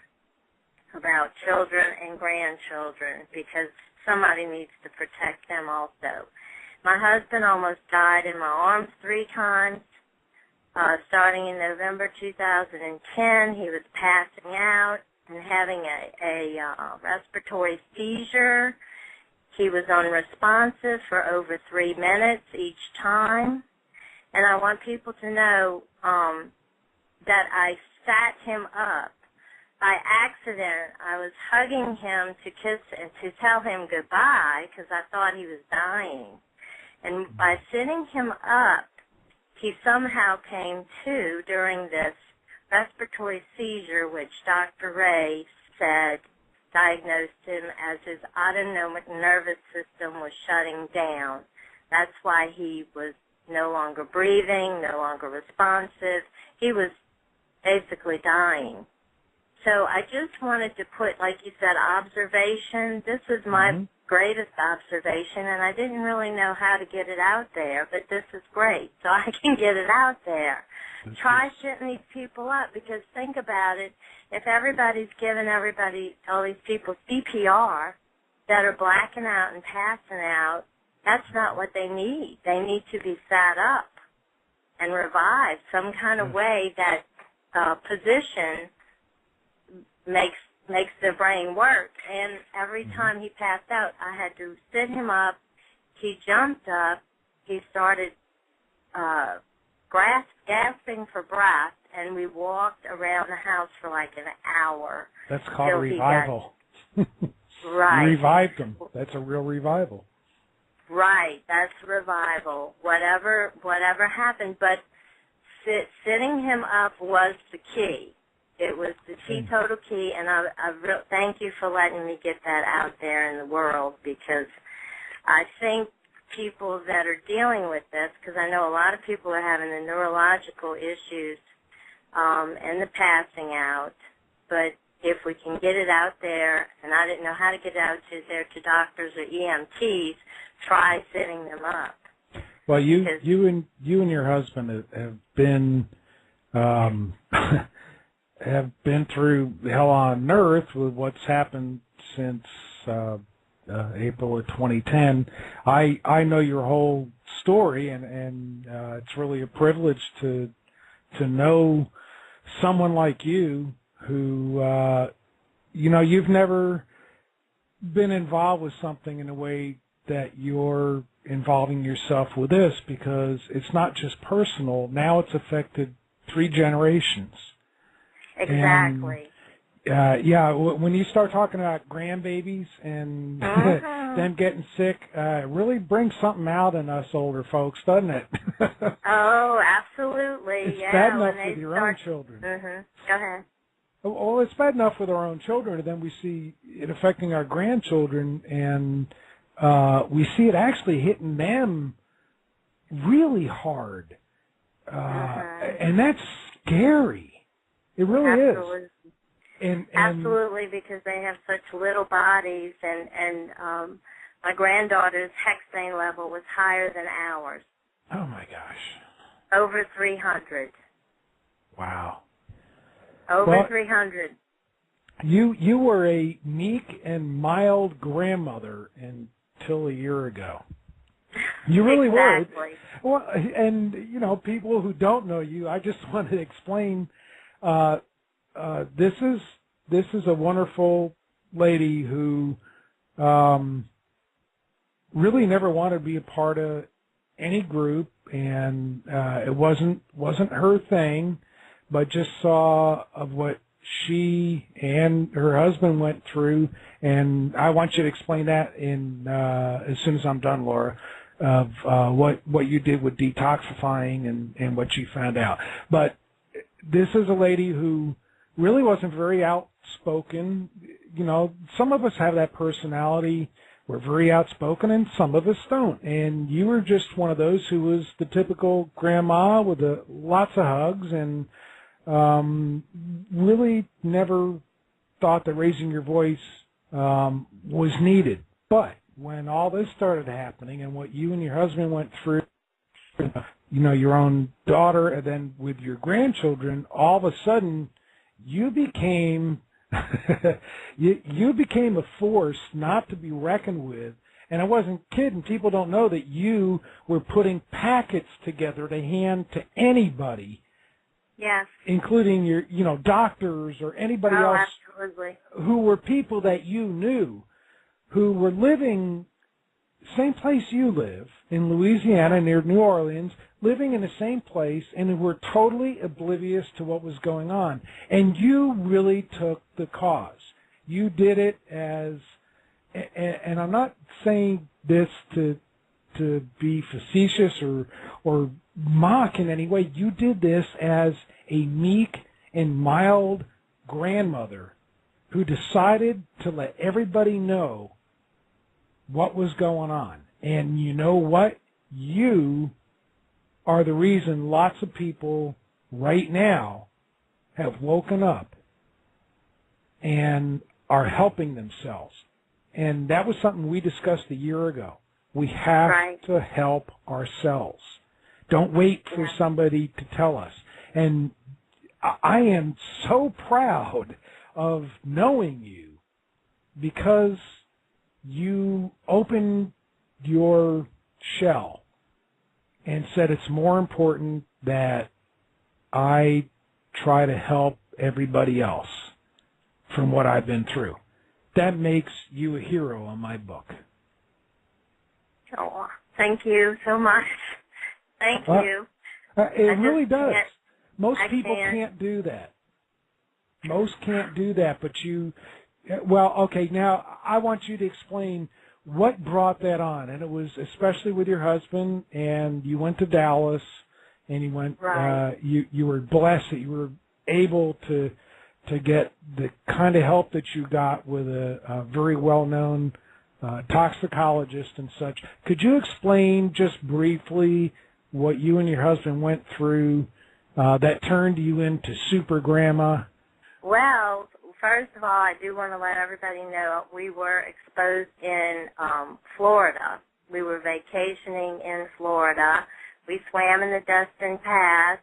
about children and grandchildren, because somebody needs to protect them also. My husband almost died in my arms 3 times. Starting in November 2010, he was passing out and having a respiratory seizure. He was unresponsive for over 3 minutes each time. And I want people to know that I sat him up by accident, I was hugging him to kiss and to tell him goodbye because I thought he was dying. And by sitting him up, he somehow came to during this respiratory seizure, which Dr. Ray said diagnosed him as his autonomic nervous system was shutting down. That's why he was no longer breathing, no longer responsive. He was basically dying. So I just wanted to put, like you said, observation. This was my greatest observation, and I didn't really know how to get it out there, but this is great, so I can get it out there. Try setting these people up, because think about it. If everybody's giving all these people CPR that are blacking out and passing out, that's not what they need. They need to be sat up and revived some kind of way that position makes their brain work. And every time he passed out, I had to sit him up. He jumped up. He started gasping for breath, and we walked around the house for like an hour. That's called revival. Right. You revived him. That's a real revival. Right, that's revival. Whatever happened, but sitting him up was the key. It was the teetotal key, and I thank you for letting me get that out there in the world, because I think people that are dealing with this, because I know a lot of people are having the neurological issues and the passing out, but if we can get it out there, and I didn't know how to get it out to doctors or EMTs, try sitting them up. Well, you and your husband have been have been through hell on earth with what's happened since April of 2010. I know your whole story, and it's really a privilege to know someone like you who you've never been involved with something in a way that you're involving yourself with this, because it's not just personal. Now it's affected 3 generations. Exactly. And, when you start talking about grandbabies and them getting sick, it really brings something out in us older folks, doesn't it? Oh, absolutely. It's bad enough with your own children. Go ahead. Well, it's bad enough with our own children, and then we see it affecting our grandchildren, and we see it actually hitting them really hard. And that's scary. It really Absolutely. is. And absolutely, because they have such little bodies, and my granddaughter's hexane level was higher than ours. Oh, my gosh. Over 300. Wow. Over 300. You were a meek and mild grandmother until a year ago. You really exactly. were. Well, and, people who don't know you, I just wanted to explain, this is a wonderful lady who really never wanted to be a part of any group, and it wasn't her thing, but just saw of what she and her husband went through, and I want you to explain that in as soon as I'm done, Laura, of what you did with detoxifying and what you found out. But this is a lady who really wasn't very outspoken. Some of us have that personality. We're very outspoken, and some of us don't. And you were just one of those who was the typical grandma with lots of hugs, and really never thought that raising your voice was needed. But when all this started happening, and what you and your husband went through, your own daughter, and then with your grandchildren, all of a sudden you became you became a force not to be reckoned with. And I wasn't kidding. People don't know that you were putting packets together to hand to anybody. Yes. Including your, doctors or anybody else absolutely. Who were people that you knew, who were living same place you live, in Louisiana near New Orleans, living in the same place, and were totally oblivious to what was going on. And you really took the cause. You did it as, and I'm not saying this to be facetious or mock in any way. You did this as a meek and mild grandmother who decided to let everybody know what was going on. And you know what? You are the reason lots of people right now have woken up and are helping themselves. And that was something we discussed a year ago. We have to help ourselves. Don't wait for somebody to tell us. And I am so proud of knowing you because you opened your shell and said it's more important that I try to help everybody else from what I've been through. That makes you a hero in my book. Oh, thank you so much. Thank you. It really does. Most people can't do that. Most can't do that, but you, well, okay, now I want you to explain what brought that on. And it was especially with your husband, and you went to Dallas, and you went, you were blessed that you were able to get the kind of help that you got with a very well-known toxicologist and such. Could you explain just briefly what you and your husband went through that turned you into super grandma? Well, first of all, I do want to let everybody know we were exposed in Florida. We were vacationing in Florida. We swam in the Dustin Pass.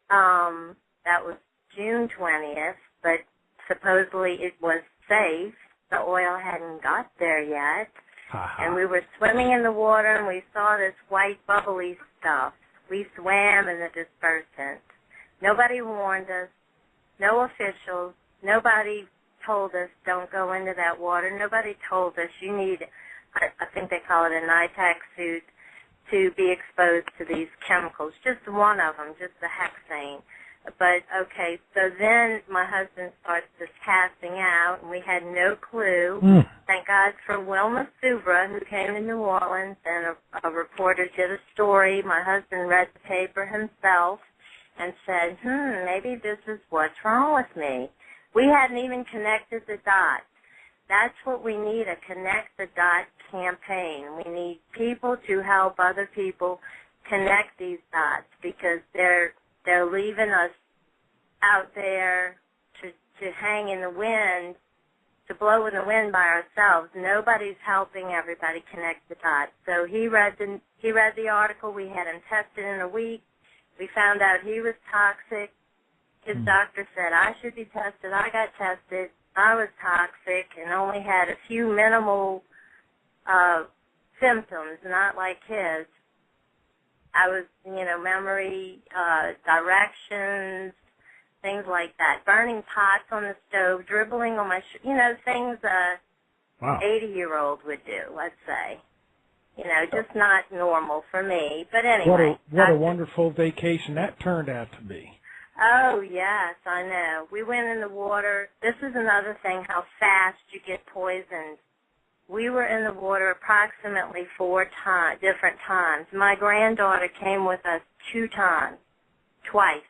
That was June 20th, but supposedly it was safe. The oil hadn't got there yet. And we were swimming in the water, and we saw this white bubbly stuff. We swam in the dispersant. Nobody warned us. No officials. Nobody told us don't go into that water. Nobody told us you need, I think they call it a NITAC suit, to be exposed to these chemicals. Just one of them, just the hexane. But, okay, so then my husband starts this passing out, and we had no clue. Thank God for Wilma Subra, who came to New Orleans, and a reporter did a story. My husband read the paper himself and said, maybe this is what's wrong with me. We hadn't even connected the dots. That's what we need, a Connect the Dots campaign. We need people to help other people connect these dots because they're leaving us out there to hang in the wind, to blow in the wind by ourselves. Nobody's helping everybody connect the dots. So he read the article. We had him tested in a week. We found out he was toxic. His doctor said I should be tested. I got tested. I was toxic and only had a few minimal symptoms, not like his. I was, memory, directions, things like that. Burning pots on the stove, dribbling on my, things a 80-year-old would do, let's say. Just not normal for me. But anyway. What a wonderful vacation that turned out to be. Oh, yes, I know. We went in the water. This is another thing, how fast you get poisoned. We were in the water approximately 4 different times. My granddaughter came with us 2 times, twice,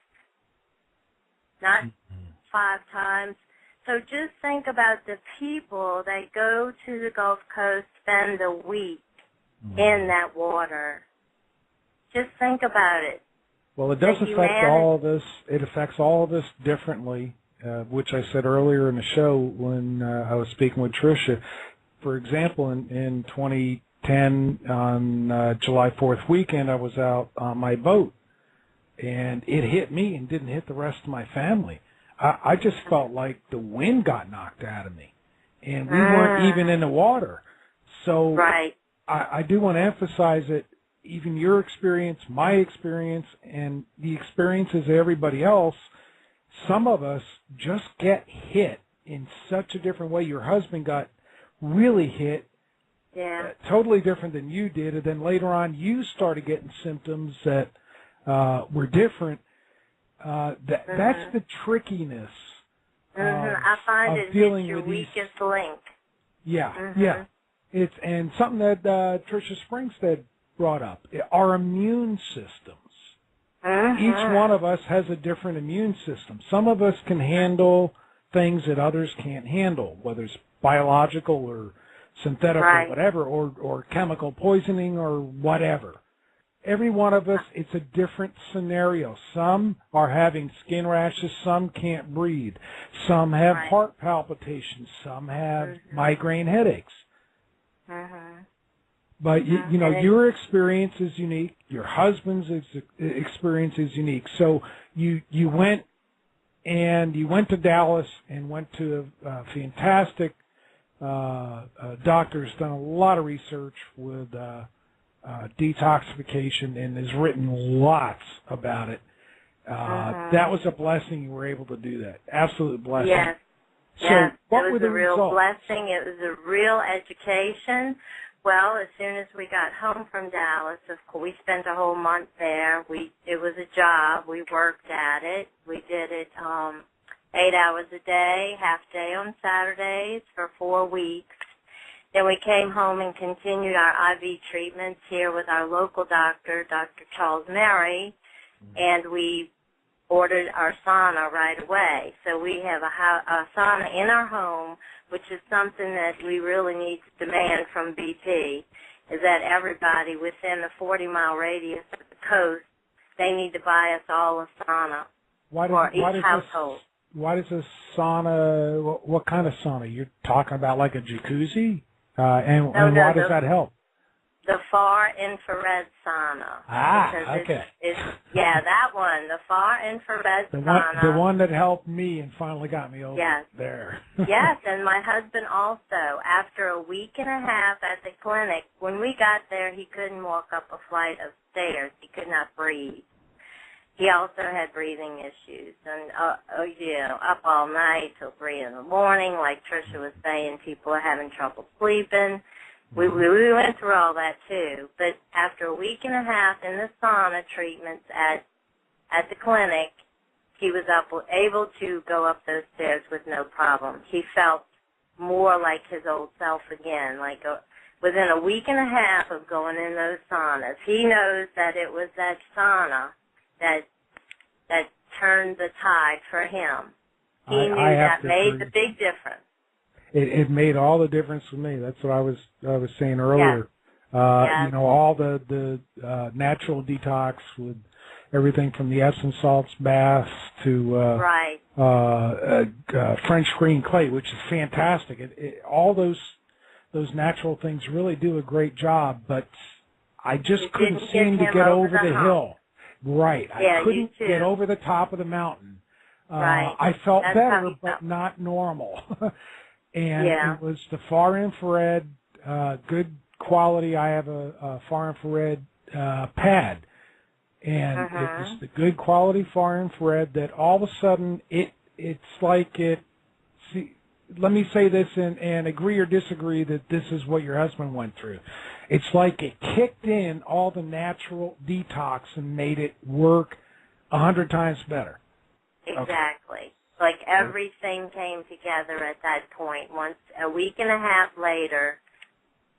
not 5 times. So just think about the people that go to the Gulf Coast, spend a week in that water. Just think about it. Well, it does affect all of us. It affects all of us differently, which I said earlier in the show when I was speaking with Trisha. For example, in 2010, on July 4th weekend, I was out on my boat, and it hit me and didn't hit the rest of my family. I just felt like the wind got knocked out of me, and we weren't even in the water. So I do want to emphasize that even your experience, my experience, and the experiences of everybody else, some of us just get hit in such a different way. Your husband got really hit totally different than you did, and then later on you started getting symptoms that were different. That's the trickiness. I find of it's dealing your with these, weakest link. Yeah. It's and something that Trisha Springstead brought up. Our immune systems. Each one of us has a different immune system. Some of us can handle things that others can't handle, whether it's biological or synthetic or whatever, or chemical poisoning or whatever. Every one of us, it's a different scenario. Some are having skin rashes, some can't breathe, some have heart palpitations, some have migraine headaches. But, you know, your experience is unique. Your husband's experience is unique. So you went to Dallas and went to a fantastic doctor who's done a lot of research with detoxification and has written lots about it. That was a blessing you were able to do that. Absolute blessing. Yes. So yes, what it were was the a real results? blessing. It was a real education. Well, as soon as we got home from Dallas, of course, we spent a whole month there. It was a job. We worked at it. We did it 8 hours a day, half day on Saturdays for 4 weeks. Then we came home and continued our IV treatments here with our local doctor, Dr. Charles Mary, and we ordered our sauna right away. So we have a sauna in our home, which is something that we really need to demand from BP, is that everybody within a 40-mile radius of the coast, they need to buy us all a sauna for each household. Why does a sauna, what kind of sauna? You're talking about like a jacuzzi? And why does that help? The far infrared sauna. Okay. Yeah, that one, the far infrared sauna. The one that helped me and finally got me over there. Yes, and my husband also. After a week and a half at the clinic, when we got there, he couldn't walk up a flight of stairs. He could not breathe. He also had breathing issues, and up all night till 3 in the morning. Like Trisha was saying, people are having trouble sleeping. We went through all that too, but after a week and a half in the sauna treatments at the clinic, he was able to go up those stairs with no problem. He felt more like his old self again, within a week and a half of going in those saunas. He knows that it was that sauna that turned the tide for him. He knew that made the big difference. It made all the difference for me. That's what I was saying earlier. You know, all the natural detox with everything from the Epsom salts baths to French green clay, which is fantastic. All those natural things really do a great job, but I just couldn't seem to get over the hill. Right. I couldn't get over the top of the mountain. I felt better, but not normal. And it was the far infrared, good quality. I have a far infrared pad. And it was the good quality far infrared that all of a sudden it's like let me say this and agree or disagree that this is what your husband went through. It's like it kicked in all the natural detox and made it work 100 times better. Exactly. Like everything came together at that point. Once a week and a half later,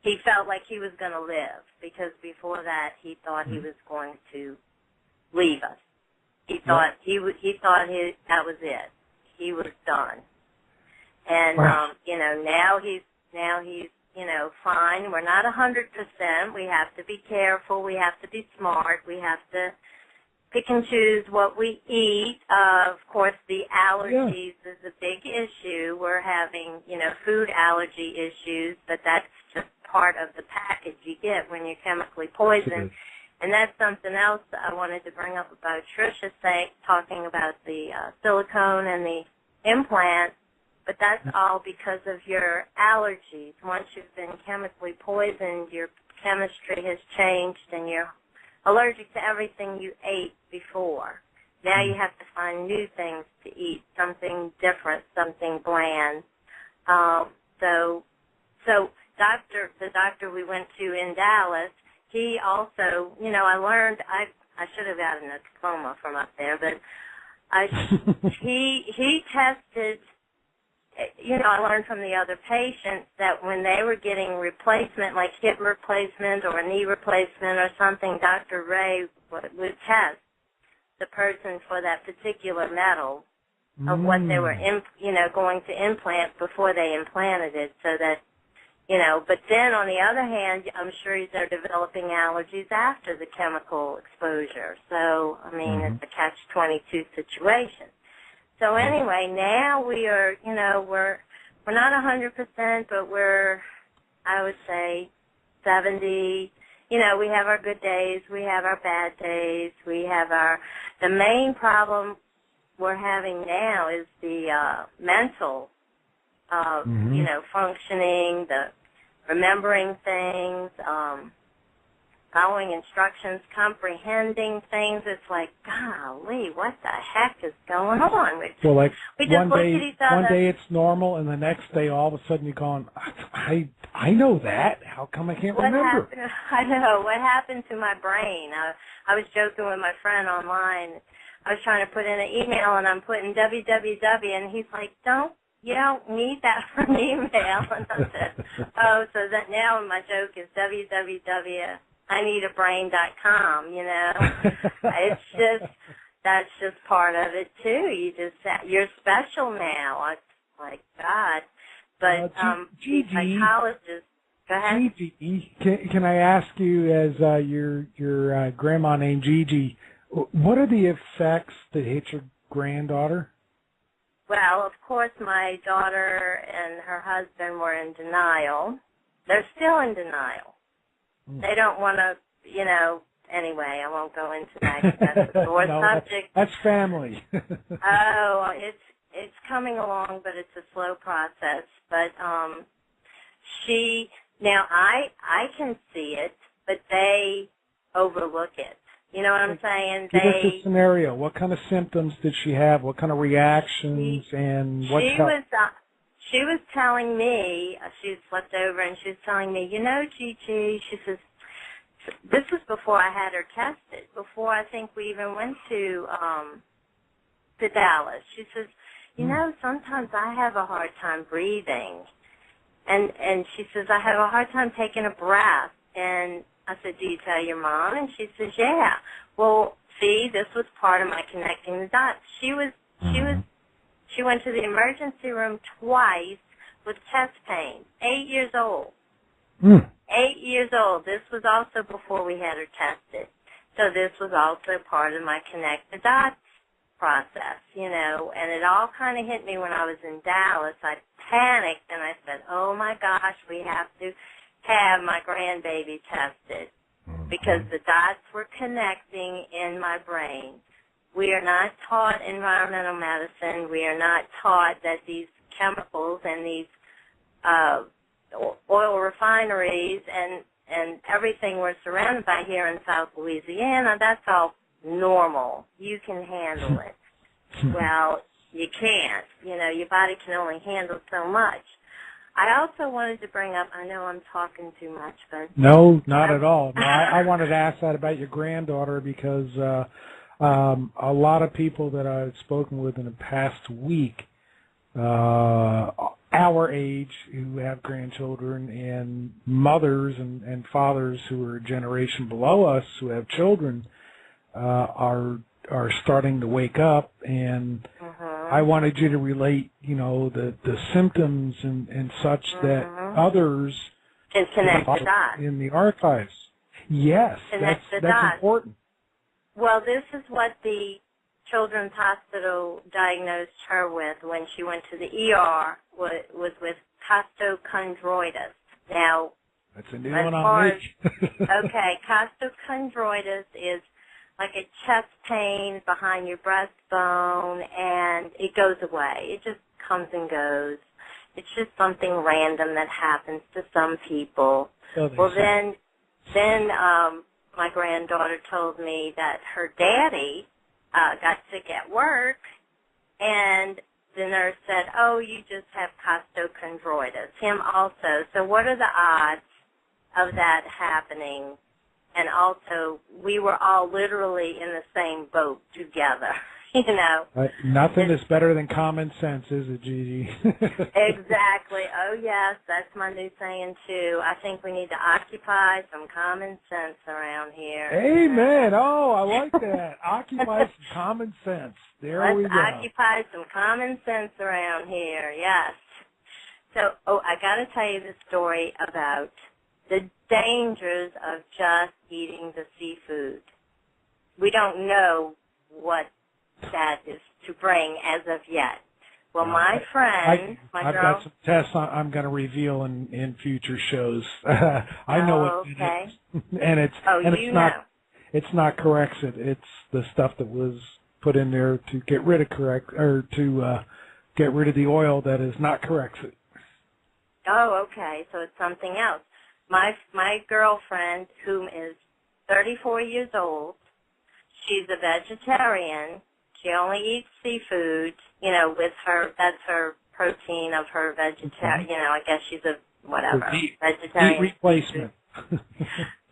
he felt like he was going to live, because before that he thought he was going to leave us. He thought that was it. He was done. And now he's fine. We're not 100%. We have to be careful. We have to be smart. We have to pick and choose what we eat. Of course, the allergies is a big issue. We're having, food allergy issues, but that's just part of the package you get when you're chemically poisoned. And that's something else that I wanted to bring up about Trisha talking about the silicone and the implant, but that's all because of your allergies. Once you've been chemically poisoned, your chemistry has changed and you're allergic to everything you ate before. Now you have to find new things to eat, something different, something bland. So the doctor we went to in Dallas, he also, I learned, I should have gotten a diploma from up there, but he tested, I learned from the other patients that when they were getting replacement, like hip replacement or a knee replacement or something, Dr. Ray would test the person for that particular metal of what they were, going to implant before they implanted it, so that, but then on the other hand, I'm sure they're developing allergies after the chemical exposure. So, I mean, it's a catch-22 situation. So anyway, now we are, we're not 100%, but we're, I would say, 70. We have our good days, we have our bad days, we have the main problem we're having now is the mental, functioning, the remembering things, following instructions, comprehending things. It's like, golly, what the heck is going on? We just one look at each other. One day it's normal, and the next day all of a sudden you're going, I know that. How come I can't remember? I know. What happened to my brain? I was joking with my friend online. I was trying to put in an email, and I'm putting www, and he's like, you don't need that for an email. And I said, so that now my joke is www.ineedabrain.com, It's just, that's just part of it, too. You're special now. It's like, God. But psychologists, go ahead. Gigi, can I ask you, as your grandma named Gigi, what are the effects that hit your granddaughter? Well, of course, my daughter and her husband were in denial. They're still in denial. They don't want to, anyway, I won't go into that. That's a sore subject. That's family. It's coming along, but it's a slow process. But I can see it, but they overlook it. You know what I'm saying? Give us a scenario. What kind of symptoms did she have? What kind of reactions? She was telling me, she slept over, and she was telling me, Gigi, she says, this was before I had her tested, before I think we even went to Dallas. She says, sometimes I have a hard time breathing. And she says, I have a hard time taking a breath. And I said, do you tell your mom? And she says, yeah. Well, see, this was part of my connecting the dots. She went to the emergency room twice with chest pain, 8 years old. 8 years old. This was also before we had her tested. So this was also part of my connect the dots process, and it all kind of hit me when I was in Dallas. I panicked and I said, oh my gosh, we have to have my grandbaby tested because the dots were connecting in my brain. We are not taught environmental medicine. We are not taught that these chemicals and these oil refineries and everything we're surrounded by here in South Louisiana, that's all normal. You can handle it. Well, you can't. Your body can only handle so much. I also wanted to bring up, I know I'm talking too much, but... No, not at all. No, I wanted to ask that about your granddaughter because a lot of people that I've spoken with in the past week, our age, who have grandchildren, and mothers and fathers who are a generation below us who have children, are starting to wake up, and I wanted you to relate, the symptoms and such that others can connect the dots in the archives. Yes, that's important. Well, this is what the Children's Hospital diagnosed her with when she went to the ER, was with costochondritis. Now, that's a new one on me. Okay, costochondritis is like a chest pain behind your breastbone, and it goes away. It just comes and goes. It's just something random that happens to some people. Well, then my granddaughter told me that her daddy got sick at work, and the nurse said, oh, you just have costochondroitis. Him also. So what are the odds of that happening? And also, we were all literally in the same boat together, you know. Nothing is better than common sense, is it, Gigi? Exactly. Oh, yes, that's my new saying, too. I think we need to occupy some common sense around here. Amen. Oh, I like that. Occupy some common sense. There we go. Let's occupy some common sense around here, yes. So, I got to tell you the story about the dangers of just eating the seafood. We don't know what that is to bring as of yet. Well, my friend, I've got some tests I'm going to reveal in future shows. I know what it is, and it's not Corexit. It's the stuff that was put in there to get rid of get rid of the oil that is not Corexit. Oh, okay. So it's something else. My girlfriend, whom is 34 years old, she's a vegetarian. She only eats seafood, you know, with her, that's her protein of her vegetarian, you know, I guess she's a, whatever, vegetarian. Meat replacement.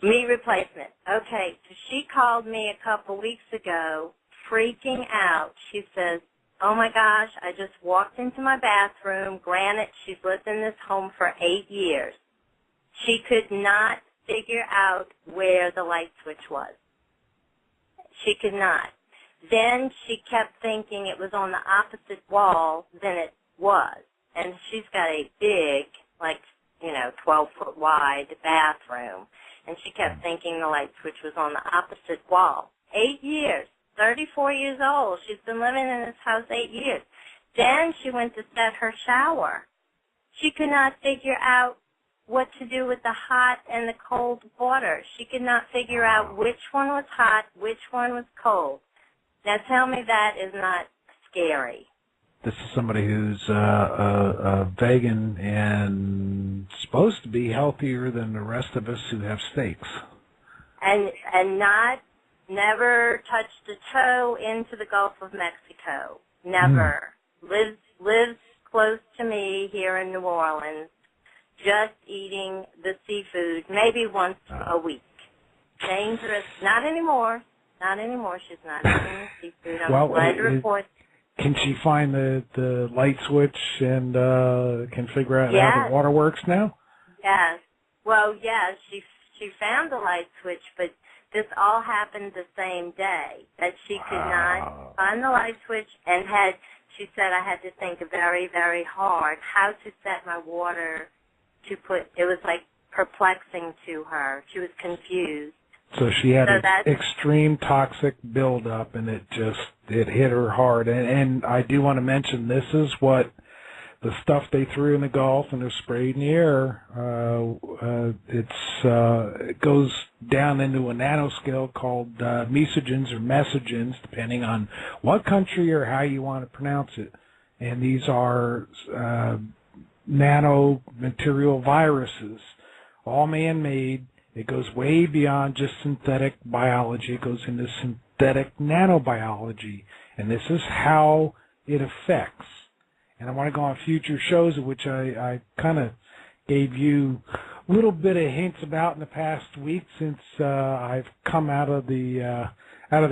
Meat replacement. Okay, so she called me a couple weeks ago, freaking out. She says, oh my gosh, I just walked into my bathroom. Granted, she's lived in this home for 8 years. She could not figure out where the light switch was. She could not. Then she kept thinking it was on the opposite wall than it was. And she's got a big, like, you know, 12-foot wide bathroom. And she kept thinking the light switch was on the opposite wall. 8 years. 34 years old. She's been living in this house 8 years. Then she went to set her shower. She could not figure out what to do with the hot and the cold water. She could not figure out which one was hot, which one was cold. Now tell me that is not scary. This is somebody who's a vegan and supposed to be healthier than the rest of us who have steaks. And never touched a toe into the Gulf of Mexico. Never. Lives close to me here in New Orleans. Just eating the seafood, maybe once a week. Dangerous. Not anymore. Not anymore. She's not eating the seafood. I'm glad to report. Can she find the light switch and can figure out how the water works now? Yes. Well, yes, she found the light switch, but this all happened the same day, that she could not find the light switch and she said I had to think very, very hard how to set my water it was like perplexing to her. She was confused. So she had an extreme toxic buildup, and it hit her hard. And I do want to mention, this is what the stuff they threw in the Gulf and they're sprayed in the air. It goes down into a nanoscale called mesogens or mesogens, depending on what country or how you want to pronounce it. And these are nanomaterial viruses, all man-made. It goes way beyond just synthetic biology. It goes into synthetic nanobiology, and this is how it affects. And I want to go on future shows, of which I kind of gave you a little bit of hints about in the past week, since I've come out of the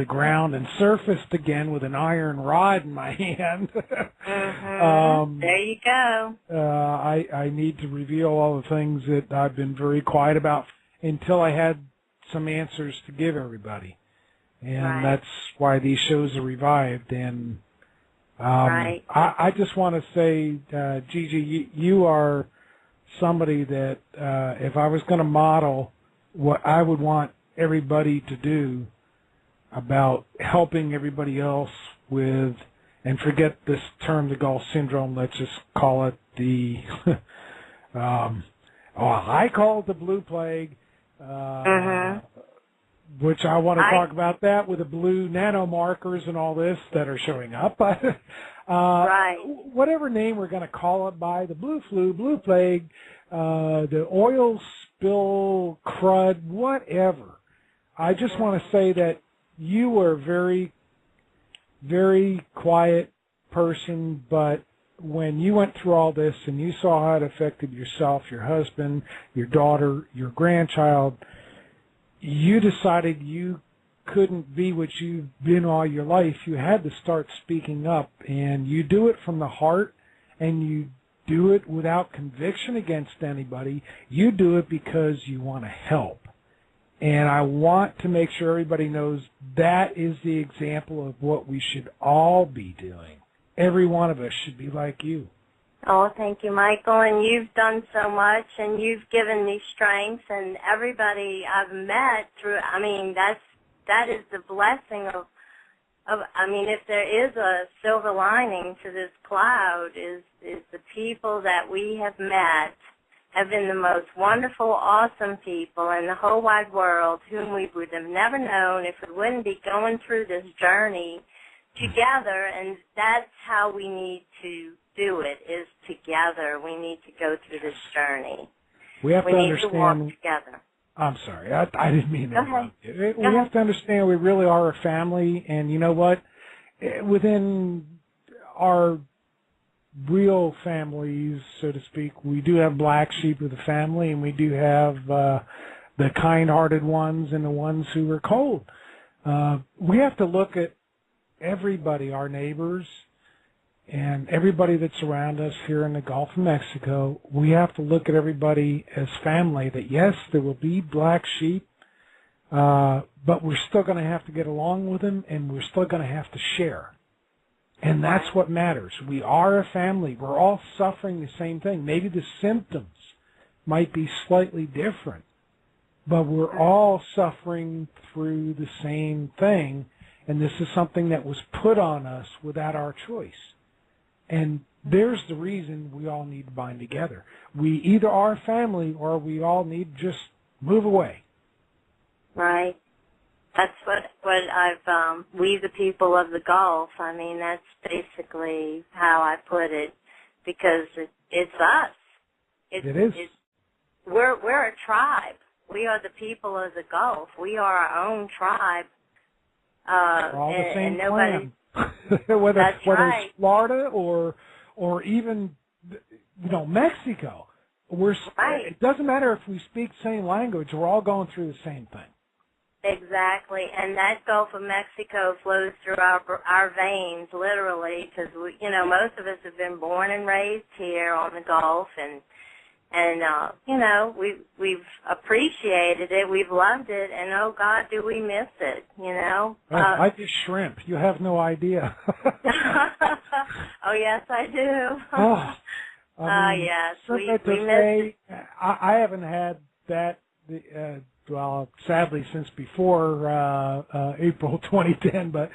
ground and surfaced again with an iron rod in my hand. There you go. I need to reveal all the things that I've been very quiet about until I had some answers to give everybody. And that's why these shows are revived. And I just want to say, Gigi, you are somebody that if I was going to model what I would want everybody to do about helping everybody else with, and forget this term, the Gulf syndrome, let's just call it the, I call it the blue plague, which I want to talk about that with the blue nanomarkers and all this that are showing up. Whatever name we're going to call it by, the blue flu, blue plague, the oil spill, crud, whatever. I just want to say that you were a very, very quiet person, but when you went through all this and you saw how it affected yourself, your husband, your daughter, your grandchild, you decided you couldn't be what you've been all your life. You had to start speaking up, and you do it from the heart, and you do it without conviction against anybody. You do it because you want to help. And I want to make sure everybody knows that is the example of what we should all be doing. Every one of us should be like you. Oh, thank you, Michael. And you've done so much, and you've given me strength. And everybody I've met through, I mean, that is the blessing of, I mean, if there is a silver lining to this cloud, is the people that we have met have been the most wonderful, awesome people in the whole wide world whom we would have never known if we wouldn't be going through this journey together. And that's how we need to do it, is together. We need to go through this journey. We have to understand. To walk together. I'm sorry, I didn't mean that. Go ahead. We have to understand we really are a family, and you know what? Within our real families, so to speak, we do have black sheep of the family, and we do have the kind-hearted ones and the ones who are cold. We have to look at everybody, our neighbors, and everybody that's around us here in the Gulf of Mexico. We have to look at everybody as family, that yes, there will be black sheep, but we're still going to have to get along with them, and we're still going to have to share. And that's what matters. We are a family. We're all suffering the same thing. Maybe the symptoms might be slightly different, but we're all suffering through the same thing, and this is something that was put on us without our choice. And there's the reason we all need to bind together. We either are family or we all need to just move away. Right. That's what I've, we the people of the Gulf, I mean, that's basically how I put it, because it's us. It is. We're a tribe. We are the people of the Gulf. We are our own tribe. We're all the same clan. whether right. it's Florida or even, Mexico. Right. It doesn't matter if we speak the same language. We're all going through the same thing. Exactly, and that Gulf of Mexico flows through our veins, literally, because most of us have been born and raised here on the Gulf, and we've appreciated it, we've loved it, and oh God, do we miss it, I just shrimp. You have no idea. Oh yes, I do. Yes, we miss it. I haven't had that. Well, sadly, since before April 2010, but,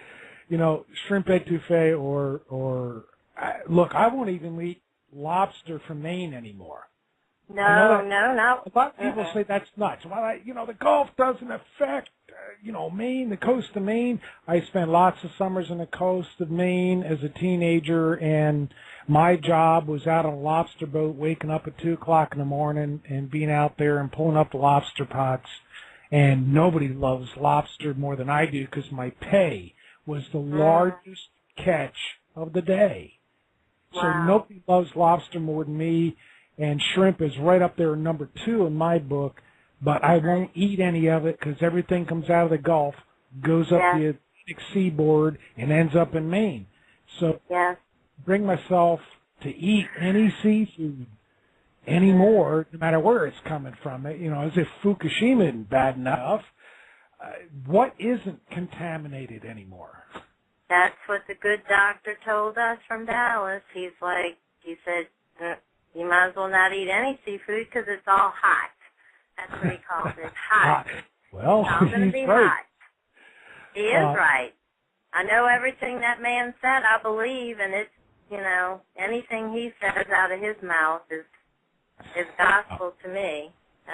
shrimp etouffee or look, I won't even eat lobster from Maine anymore. No. A lot of people say that's nuts. Well, the Gulf doesn't affect, Maine, the coast of Maine. I spent lots of summers on the coast of Maine as a teenager, and my job was out on a lobster boat, waking up at 2 o'clock in the morning and being out there and pulling up the lobster pots. And nobody loves lobster more than I do, because my pay was the largest catch of the day. Wow. So nobody loves lobster more than me, and shrimp is right up there number 2 in my book, but I won't eat any of it because everything comes out of the Gulf, goes up the Atlantic seaboard, and ends up in Maine. So bring myself to eat any seafood anymore, no matter where it's coming from. As if Fukushima isn't bad enough, what isn't contaminated anymore? That's what the good doctor told us from Dallas. He said, you might as well not eat any seafood because it's all hot. That's what he calls it, hot. Well, it's going to be right. hot. He is right. I know everything that man said, I believe, and it's, anything he says out of his mouth is gospel to me.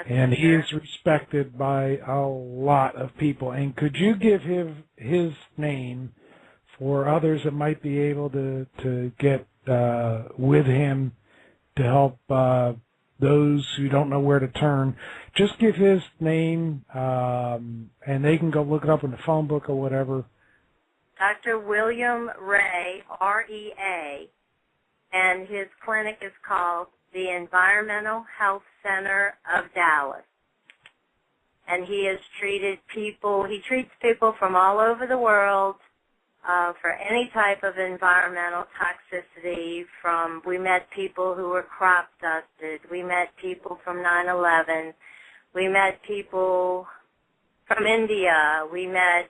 And he is respected by a lot of people. And could you give his name for others that might be able to get with him to help those who don't know where to turn? Just give his name, and they can go look it up in the phone book or whatever. Dr. William Rea, R-E-A, and his clinic is called the Environmental Health Center of Dallas. And he treats people from all over the world for any type of environmental toxicity. We met people who were crop dusted. We met people from 9/11. We met people from India. We met,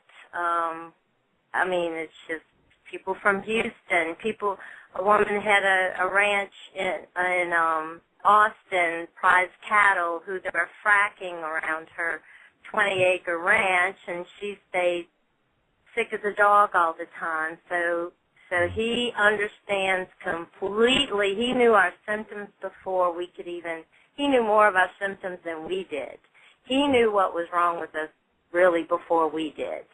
it's just people from Houston. A woman had a ranch in Austin, prized cattle, who they were fracking around her 20-acre ranch, and she stayed sick as a dog all the time. So he understands completely. He knew our symptoms before we could he knew more of our symptoms than we did. He knew what was wrong with us really before we did.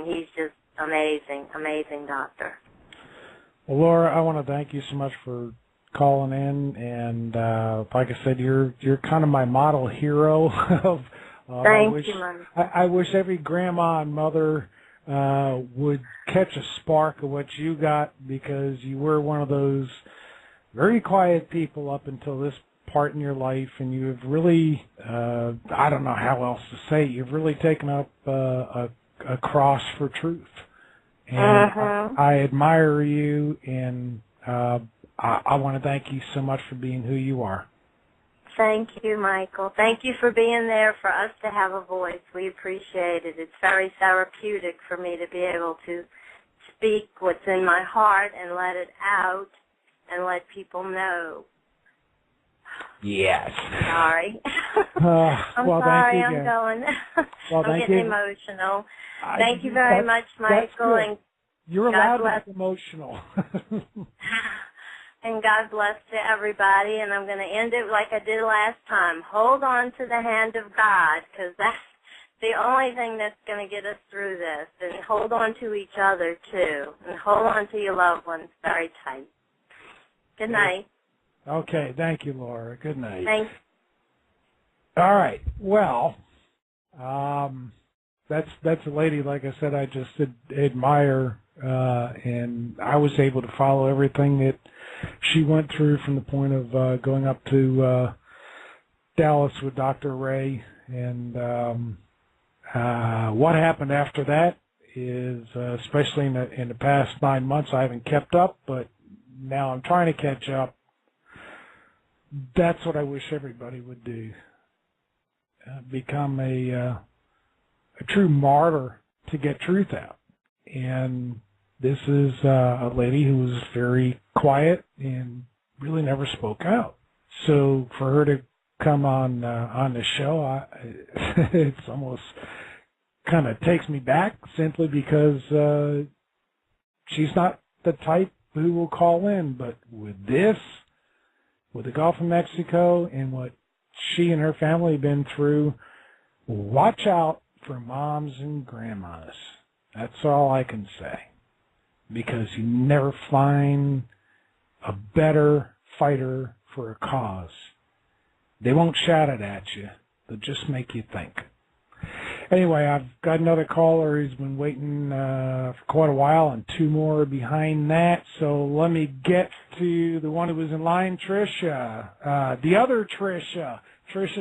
He's just amazing doctor. Well, Laura, I want to thank you so much for calling in, and like I said, you're kind of my model hero. Thank you, Mom. I wish every grandma and mother would catch a spark of what you got, because you were one of those very quiet people up until this part in your life, and you have really, I don't know how else to say it, you've really taken up a cross for truth. And I admire you, and I want to thank you so much for being who you are. Thank you, Michael. Thank you for being there for us to have a voice. We appreciate it. It's very therapeutic for me to be able to speak what's in my heart and let it out and let people know. Yes. Sorry. I'm well, sorry, thank you I'm going. Well, I'm getting emotional. Thank you very much, Michael. And you're allowed to be emotional. And God bless to everybody. And I'm going to end it like I did last time. Hold on to the hand of God, because that's the only thing that's going to get us through this. And hold on to each other, too. And hold on to your loved ones very tight. Good night. Okay, thank you, Laura. Good night. Thanks. All right. Well, that's a lady, like I said, I just admire, and I was able to follow everything that she went through, from the point of going up to Dallas with Dr. Rea, and what happened after that is, especially in the past 9 months, I haven't kept up, but now I'm trying to catch up. That's what I wish everybody would do. Become a true martyr to get truth out. And this is a lady who was very quiet and really never spoke out. So for her to come on the show, it's almost kind of takes me back, simply because she's not the type who will call in. But with the Gulf of Mexico and what she and her family have been through, watch out for moms and grandmas. That's all I can say. Because you never find a better fighter for a cause. They won't shout it at you. They'll just make you think. Anyway, I've got another caller who's been waiting for quite a while, and two more behind that. So let me get to the one who was in line, Trisha. The other Trisha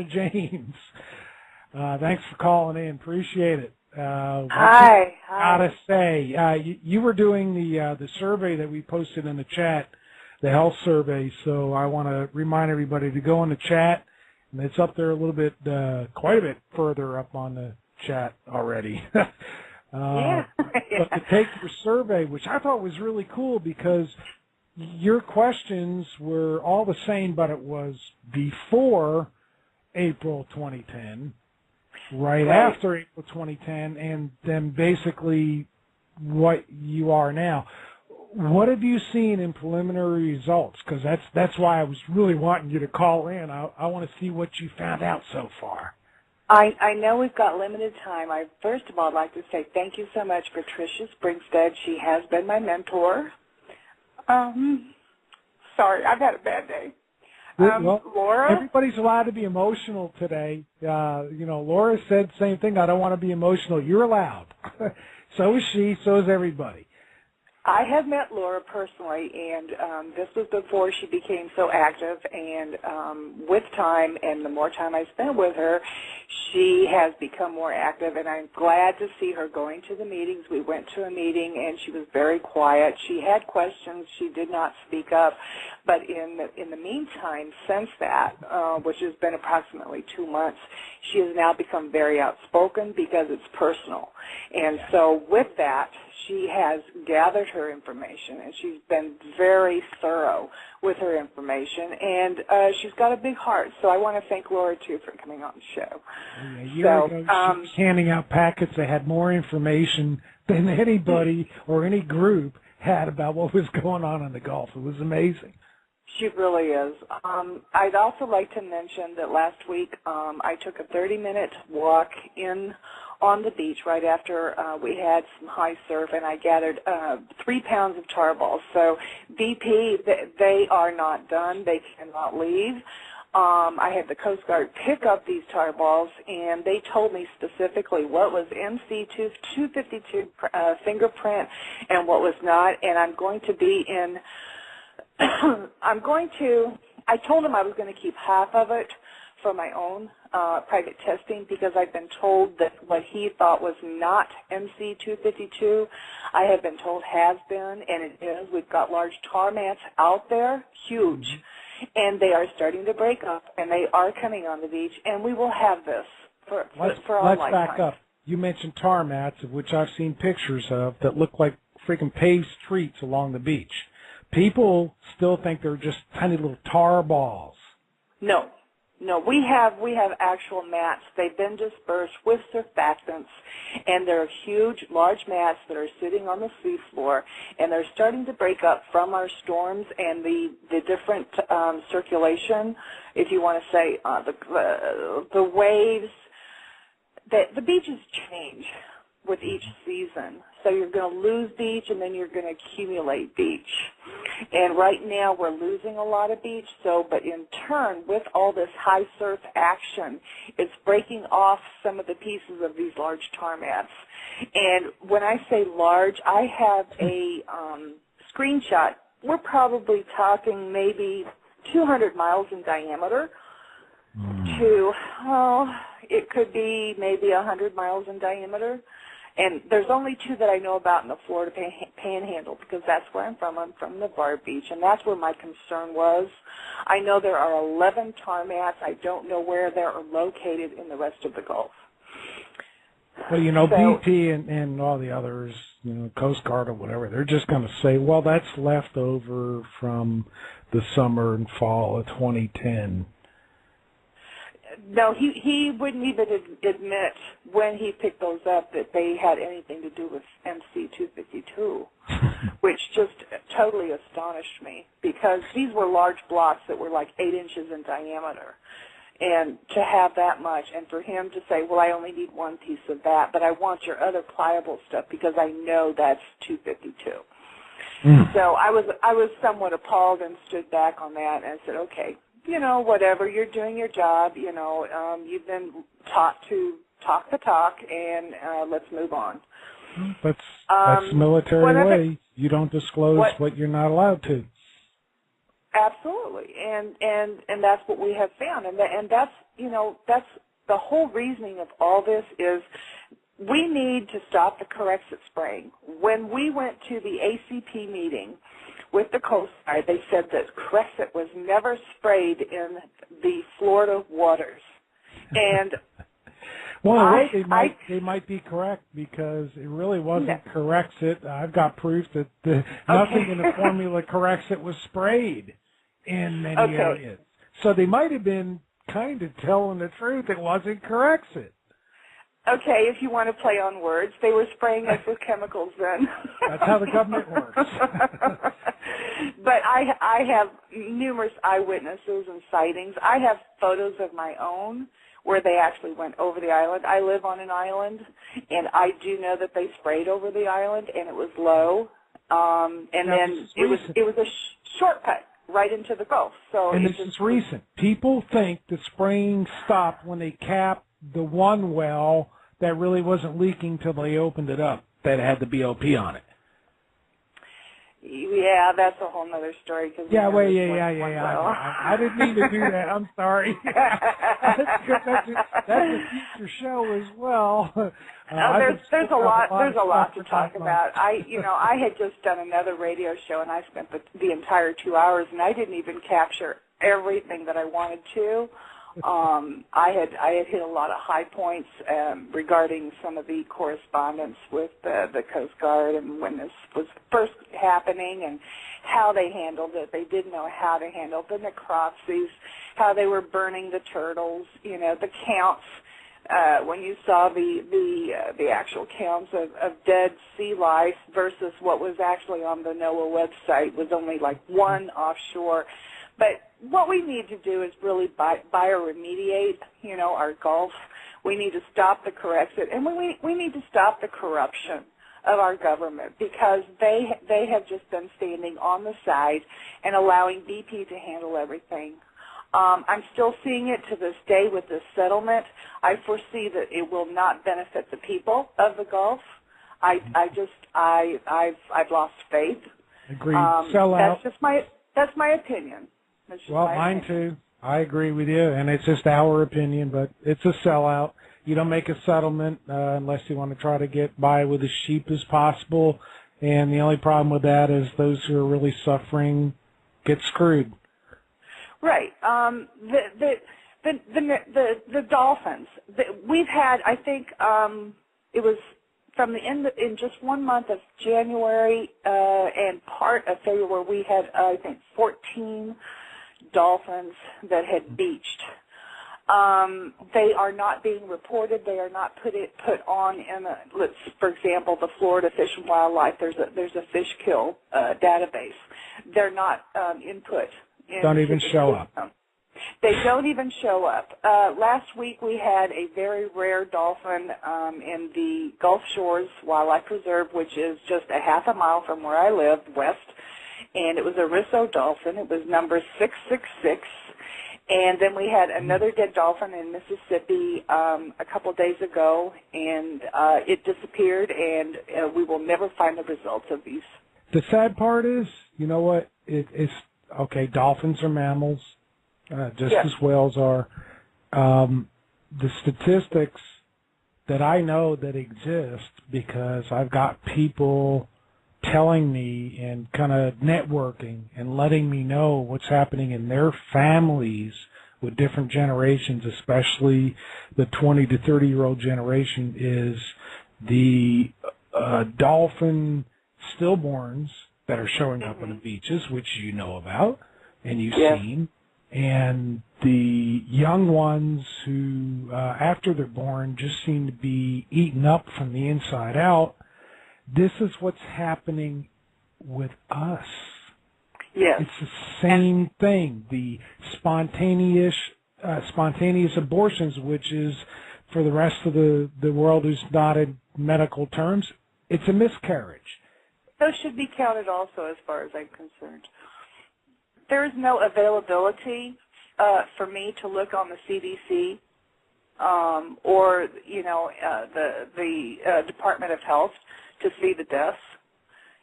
James. Thanks for calling in. Appreciate it. Hi. Gotta say, you were doing the survey that we posted in the chat, the health survey. So I want to remind everybody to go in the chat, and it's up there a little bit, quite a bit further up on the chat already. But to take your survey, which I thought was really cool, because your questions were all the same, but it was before April 2010. Right after April 2010, and then basically what you are now. What have you seen in preliminary results? Because that's why I was really wanting you to call in. I want to see what you found out so far. I know we've got limited time. First of all, I'd like to say thank you so much for Patricia Springstead. She has been my mentor. Sorry, I've had a bad day. Well, Laura? Everybody's allowed to be emotional today. Laura said the same thing. I don't want to be emotional. You're allowed. So is she. So is everybody. I have met Laura personally, and this was before she became so active, and with time and the more time I spent with her, she has become more active, and I'm glad to see her going to the meetings. We went to a meeting, and she was very quiet. She had questions. She did not speak up, but in the meantime, since that, which has been approximately 2 months, she has now become very outspoken because it's personal. And so with that, she has gathered her information, and she's been very thorough with her information, and she's got a big heart. So I want to thank Laura, too, for coming on the show. A year ago, she was handing out packets that had more information than anybody or any group had about what was going on in the Gulf. It was amazing. She really is. I'd also like to mention that last week I took a 30-minute walk on the beach right after we had some high surf, and I gathered 3 pounds of tar balls. So BP, they are not done. They cannot leave. I had the Coast Guard pick up these tar balls, and they told me specifically what was MC252 fingerprint and what was not, and I'm going to be in I told him I was going to keep half of it for my own private testing because I've been told that what he thought was not MC252, I have been told has been, and it is. We've got large tar mats out there, huge, and they are starting to break up, and they are coming on the beach, and we will have this for our lifetime. Let's back up. You mentioned tar mats, of which I've seen pictures of, that look like freaking paved streets along the beach. People still think they're just tiny little tar balls. No, we have actual mats. They've been dispersed with surfactants, and they're huge, large mats that are sitting on the seafloor, and they're starting to break up from our storms and the different circulation, if you want to say, the waves. The beaches change with each season. So you're going to lose beach, and then you're going to accumulate beach. And right now we're losing a lot of beach, but in turn, with all this high surf action, it's breaking off some of the pieces of these large tar mats. And when I say large, I have a screenshot. We're probably talking maybe 200 miles in diameter to, it could be maybe 100 miles in diameter. And there's only 2 that I know about in the Florida Panhandle because that's where I'm from. I'm from Navarre Beach, and that's where my concern was. I know there are 11 tar mats. I don't know where they're located in the rest of the Gulf. Well, BP and all the others, Coast Guard or whatever, they're just going to say, well, that's left over from the summer and fall of 2010. No, he wouldn't even admit when he picked those up that they had anything to do with MC252, which just totally astonished me because these were large blocks that were like 8 inches in diameter. And to have that much, and for him to say, well, I only need 1 piece of that, but I want your other pliable stuff because I know that's 252. So I was somewhat appalled and stood back on that and said, okay, whatever, you're doing your job, you've been taught to talk the talk, and let's move on. That's the military way. You don't disclose what you're not allowed to. Absolutely, and that's what we have found, and that's that's the whole reasoning of all this is we need to stop the Corexit spraying. When we went to the ACP meeting with the Coast Guard, they said that Corexit was never sprayed in the Florida waters. And well, they might be correct because it really wasn't Corexit. I've got proof that nothing in the formula Corexit was sprayed in many areas. So they might have been kind of telling the truth. It wasn't Corexit. Okay, if you want to play on words, they were spraying us with chemicals then. That's how the government works. But I have numerous eyewitnesses and sightings. I have photos of my own where they actually went over the island. I live on an island, and I do know that they sprayed over the island, and it was low. And then it was a shortcut right into the Gulf. So and this is recent. People think the spraying stopped when they capped the one well that really wasn't leaking till they opened it up that had the BOP on it. Yeah, that's a whole other story. Yeah, wait, yeah. I didn't mean to do that. I'm sorry. That's a future show as well. There's a lot to talk about. I had just done another radio show, and I spent the entire 2 hours, and I didn't even capture everything that I wanted to. I had hit a lot of high points regarding some of the correspondence with the Coast Guard and when this was first happening and how they handled it. They didn't know how to handle the necropsies, how they were burning the turtles, the counts. When you saw the actual counts of dead sea life versus what was actually on the NOAA website was only like one offshore. But what we need to do is really bioremediate, our Gulf. We need to stop the correction, and we need to stop the corruption of our government because they have just been standing on the side and allowing BP to handle everything. I'm still seeing it to this day with this settlement. I foresee that it will not benefit the people of the Gulf. I've lost faith. Agreed. Sell out. That's my opinion. Well, mine too. I agree with you, and it's just our opinion, but it's a sellout. You don't make a settlement unless you want to try to get by with as cheap as possible, and the only problem with that is those who are really suffering get screwed. Right. The dolphins. We've had, I think, it was from the end in just 1 month of January and part of February, we had I think 14 dolphins that had beached. They are not being reported. They are not put on in for example, the Florida Fish and Wildlife. There's a fish kill database. They're not input. Don't even show up. They don't even show up. Last week we had a very rare dolphin in the Gulf Shores Wildlife Preserve, which is just a half a mile from where I live, west, and it was a Risso dolphin. It was number 666. And then we had another dead dolphin in Mississippi a couple days ago, and it disappeared, and we will never find the results of these. The sad part is, you know what, it's, okay, dolphins are mammals, just as whales are. The statistics that I know that exist, because I've got people telling me and kind of networking and letting me know what's happening in their families with different generations, especially the 20 to 30-year-old generation, is the dolphin stillborns that are showing up on the beaches, which you know about and you've seen, and the young ones who, after they're born, just seem to be eaten up from the inside out. This is what's happening with us. Yes. It's the same thing. The spontaneous abortions, which is, for the rest of the world who's not in medical terms, it's a miscarriage. Those should be counted also, as far as I'm concerned. There is no availability for me to look on the CDC or, the Department of Health to see the deaths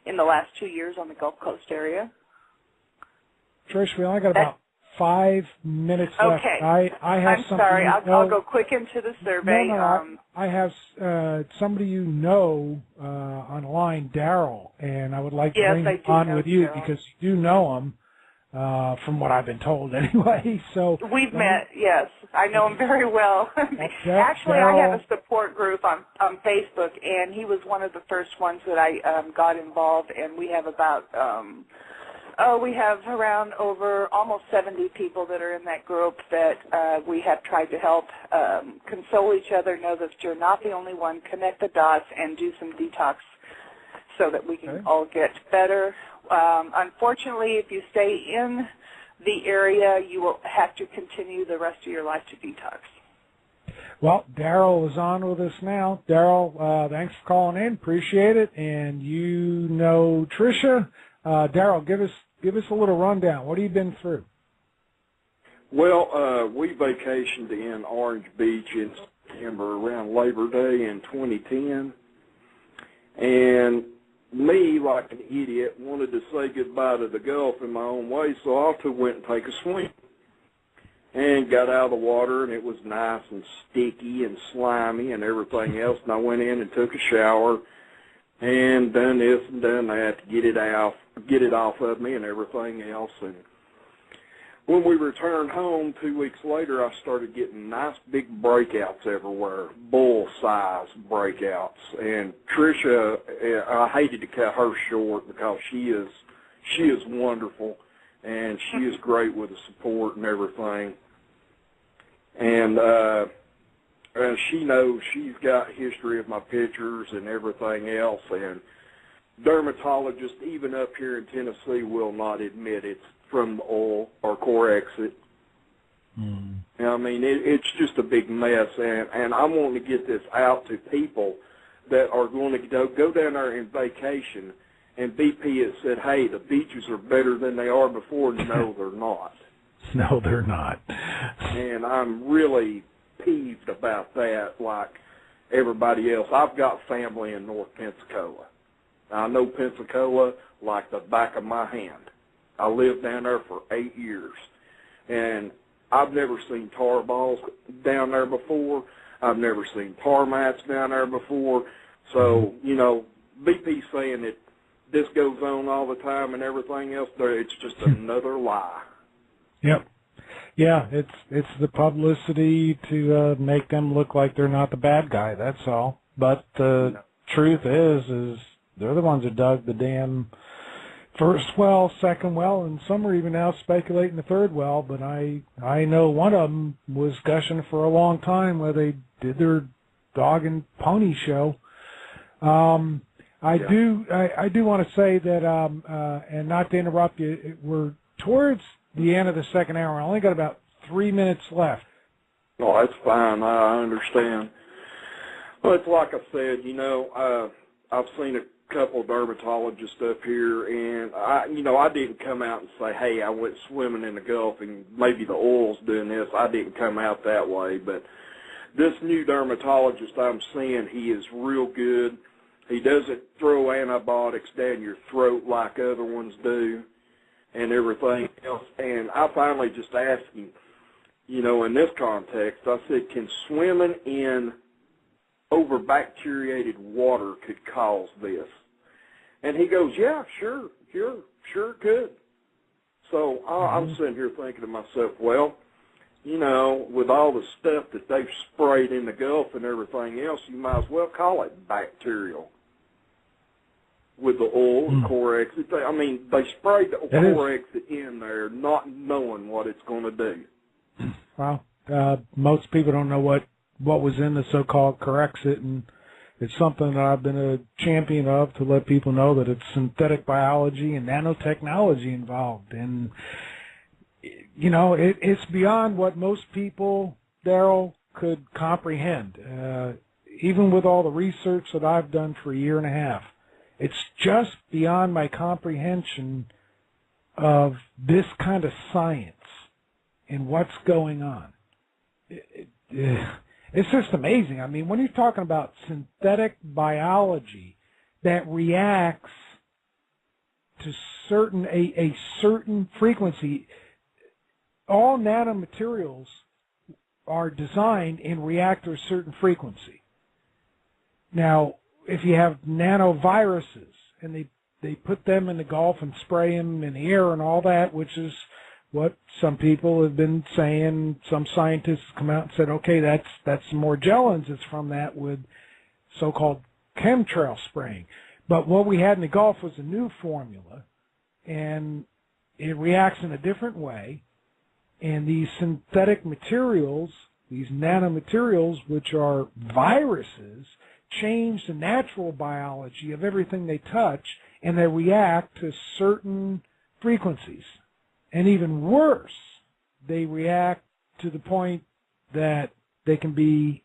in the last 2 years on the Gulf Coast area. Trish, we only got about 5 minutes left. Okay. I have I'm something. sorry. I'll go quick into the survey. No, I have somebody on the line, Daryl, and I would like to bring him on with you because you do know him, from what I've been told anyway. So we've met. Yes, I know him very well. Actually, Daryl. I have a support group on Facebook, and he was one of the first ones that I got involved. And we have about we have around over almost 70 people that are in that group that we have tried to help console each other, know that you're not the only one, connect the dots, and do some detox so that we can all get better. Unfortunately, if you stay in the area, you will have to continue the rest of your life to detox. Well, Daryl is on with us now. Daryl, thanks for calling in. Appreciate it. And you know Trisha. Daryl, give us a little rundown. What have you been through? Well, we vacationed in Orange Beach in September around Labor Day in 2010, and me, like an idiot, wanted to say goodbye to the Gulf in my own way, so I went and take a swim. And got out of the water, and it was nice and sticky and slimy and everything else. And I went in and took a shower and done this and done that to get it off of me and everything else. And when we returned home 2 weeks later, I started getting nice big breakouts everywhere, bull-size breakouts. And Trisha, I hated to cut her short because she is wonderful, and she is great with the support and everything. And she knows she's got history of my pictures and everything else, and dermatologists, even up here in Tennessee, will not admit it's from the oil or core exit. Mm. I mean, it's just a big mess, and I want to get this out to people that are going to go down there in vacation, and BP has said, hey, the beaches are better than they are before. No, they're not. No, they're not. And I'm really peeved about that, like everybody else. I've got family in North Pensacola. I know Pensacola like the back of my hand. I lived down there for 8 years. And I've never seen tar balls down there before. I've never seen tar mats down there before. So, you know, BP saying that this goes on all the time and everything else, it's just another lie. Yep. Yeah, it's the publicity to make them look like they're not the bad guy, that's all. But the truth is they're the ones that dug the damn first well, second well, and some are even now speculating the third well, but I know one of them was gushing for a long time where they did their dog and pony show. I do want to say that, and not to interrupt you, we're towards the end of the second hour. I only got about 3 minutes left. Oh, that's fine. I understand. Well, it's like I said, you know, I've seen a couple of dermatologists up here, and I didn't come out and say, hey, I went swimming in the Gulf and maybe the oil's doing this. I didn't come out that way, but this new dermatologist I'm seeing, he is real good. He doesn't throw antibiotics down your throat like other ones do and everything else. And I finally just asked him, you know, in this context, I said, can swimming in over-bacteriated water could cause this? And he goes, yeah, sure could. So I'm sitting here thinking to myself, well, you know, with all the stuff that they've sprayed in the Gulf and everything else, you might as well call it bacterial. With the oil and core exit. I mean, they sprayed the core exit in there not knowing what it's going to do. Well, most people don't know what was in the so-called core exit, and it's something that I've been a champion of to let people know that it's synthetic biology and nanotechnology involved. And, you know, it's beyond what most people, Daryl, could comprehend. Even with all the research that I've done for a year and a half, it's just beyond my comprehension of this kind of science and what's going on. It's just amazing. I mean, when you're talking about synthetic biology that reacts to a certain frequency, all nanomaterials are designed and react to a certain frequency. Now, if you have nanoviruses and they put them in the Gulf and spray them in the air and all that, which is what some people have been saying. Some scientists come out and said, okay, that's Morgellons. It's from that with so-called chemtrail spraying. But what we had in the Gulf was a new formula, and it reacts in a different way. And these synthetic materials, these nanomaterials, which are viruses, change the natural biology of everything they touch, and they react to certain frequencies. And even worse, they react to the point that they can be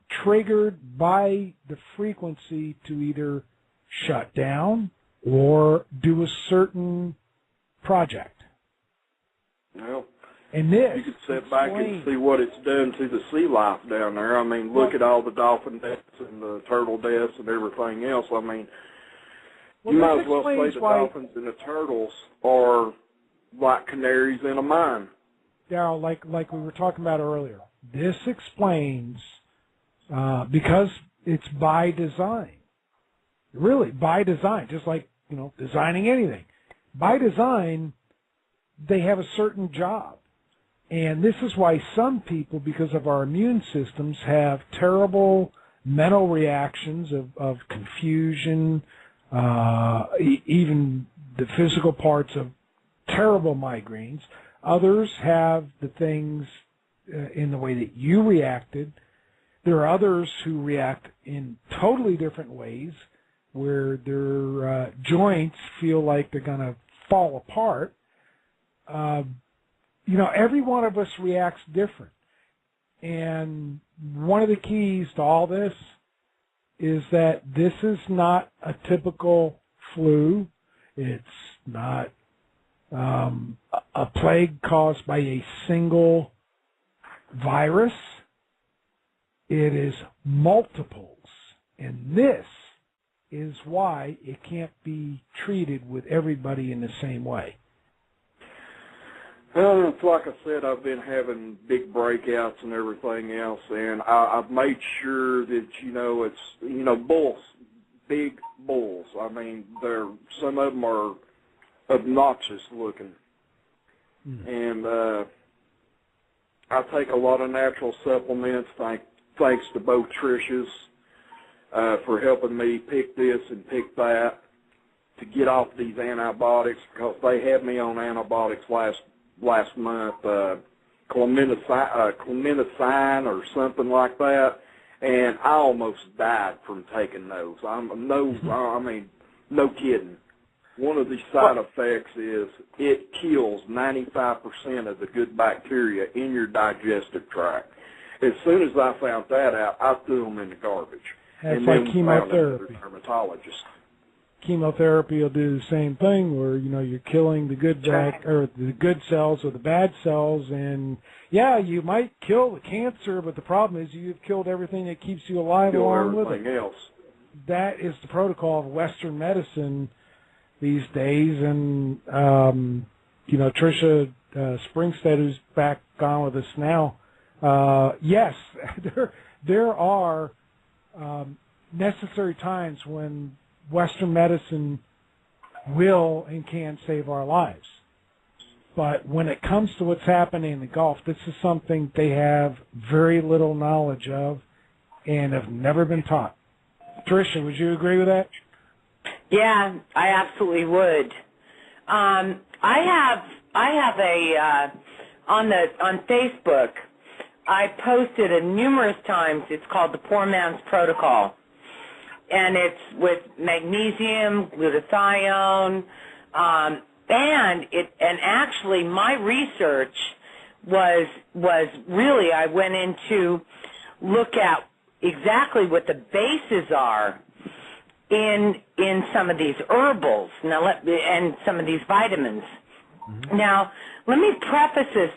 triggered by the frequency to either shut down or do a certain project. Well, and this you could sit back and see what it's done to the sea life down there. I mean, look at all the dolphin deaths and the turtle deaths and everything else. I mean, Well, you might as well say the dolphins and the turtles are like canaries in a mine. Daryl, like we were talking about earlier, this explains because it's by design. Really, by design, just like, designing anything. By design, they have a certain job. And this is why some people, because of our immune systems, have terrible mental reactions of confusion, even the physical parts of terrible migraines. Others have the things in the way that you reacted. There are others who react in totally different ways, where their joints feel like they're going to fall apart. Every one of us reacts different. And one of the keys to all this is that this is not a typical flu. It's not a plague caused by a single virus. It is multiples. And this is why it can't be treated with everybody in the same way. Well, it's like I said, I've been having big breakouts and everything else, and I've made sure that, it's, bulls, big bulls. I mean, some of them are obnoxious looking. And I take a lot of natural supplements, thanks to both Trishas for helping me pick this and pick that to get off these antibiotics, because they had me on antibiotics last month, clemidocine or something like that, and I almost died from taking those. No kidding. One of the side effects is it kills 95% of the good bacteria in your digestive tract. As soon as I found that out, I threw them in the garbage. That's like chemotherapy. Dermatologist. Chemotherapy will do the same thing, where you're killing the good the good cells or the bad cells, and you might kill the cancer, but the problem is you've killed everything that keeps you alive along with it. Else. That is the protocol of Western medicine these days, and Trisha Springstead, who's back on with us now. Yes, there are necessary times when Western medicine will and can save our lives. But when it comes to what's happening in the Gulf, this is something they have very little knowledge of and have never been taught. Trisha, would you agree with that? Yeah, I absolutely would. I have a on Facebook, I posted it numerous times. It's called the Poor Man's Protocol. And it's with magnesium, glutathione, and actually my research was really, I went in to look at exactly what the bases are in some of these herbals and some of these vitamins. Mm-hmm. Now, let me preface this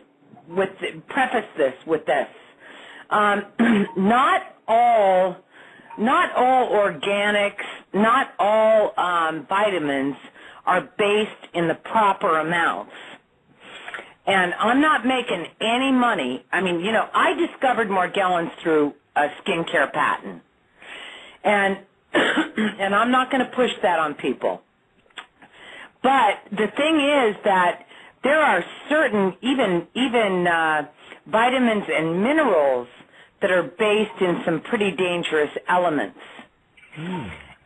with this. Not all organics, not all vitamins are based in the proper amounts. And I'm not making any money. I mean, I discovered Morgellons through a skincare patent. And and I'm not going to push that on people. But the thing is that there are certain, even vitamins and minerals that are based in some pretty dangerous elements.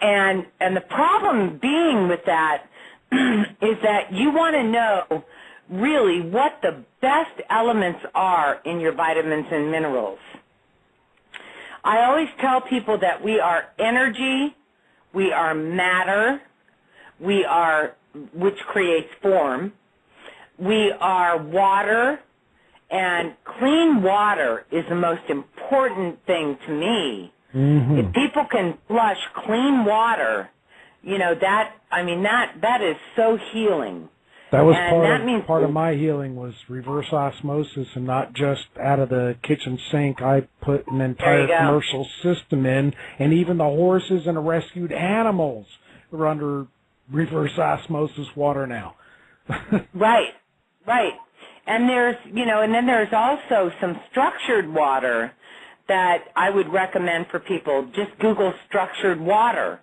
And the problem being with that is that you want to know really what the best elements are in your vitamins and minerals. I always tell people that we are energy, we are matter, we are, which creates form, we are water, and clean water is the most important thing to me. Mm-hmm. If people can flush clean water, that is so healing. That was part of my healing was reverse osmosis, and not just out of the kitchen sink. I put an entire commercial system in, and even the horses and the rescued animals were under reverse osmosis water now. Right. And there's, and then there's also some structured water that I would recommend for people. Just Google structured water,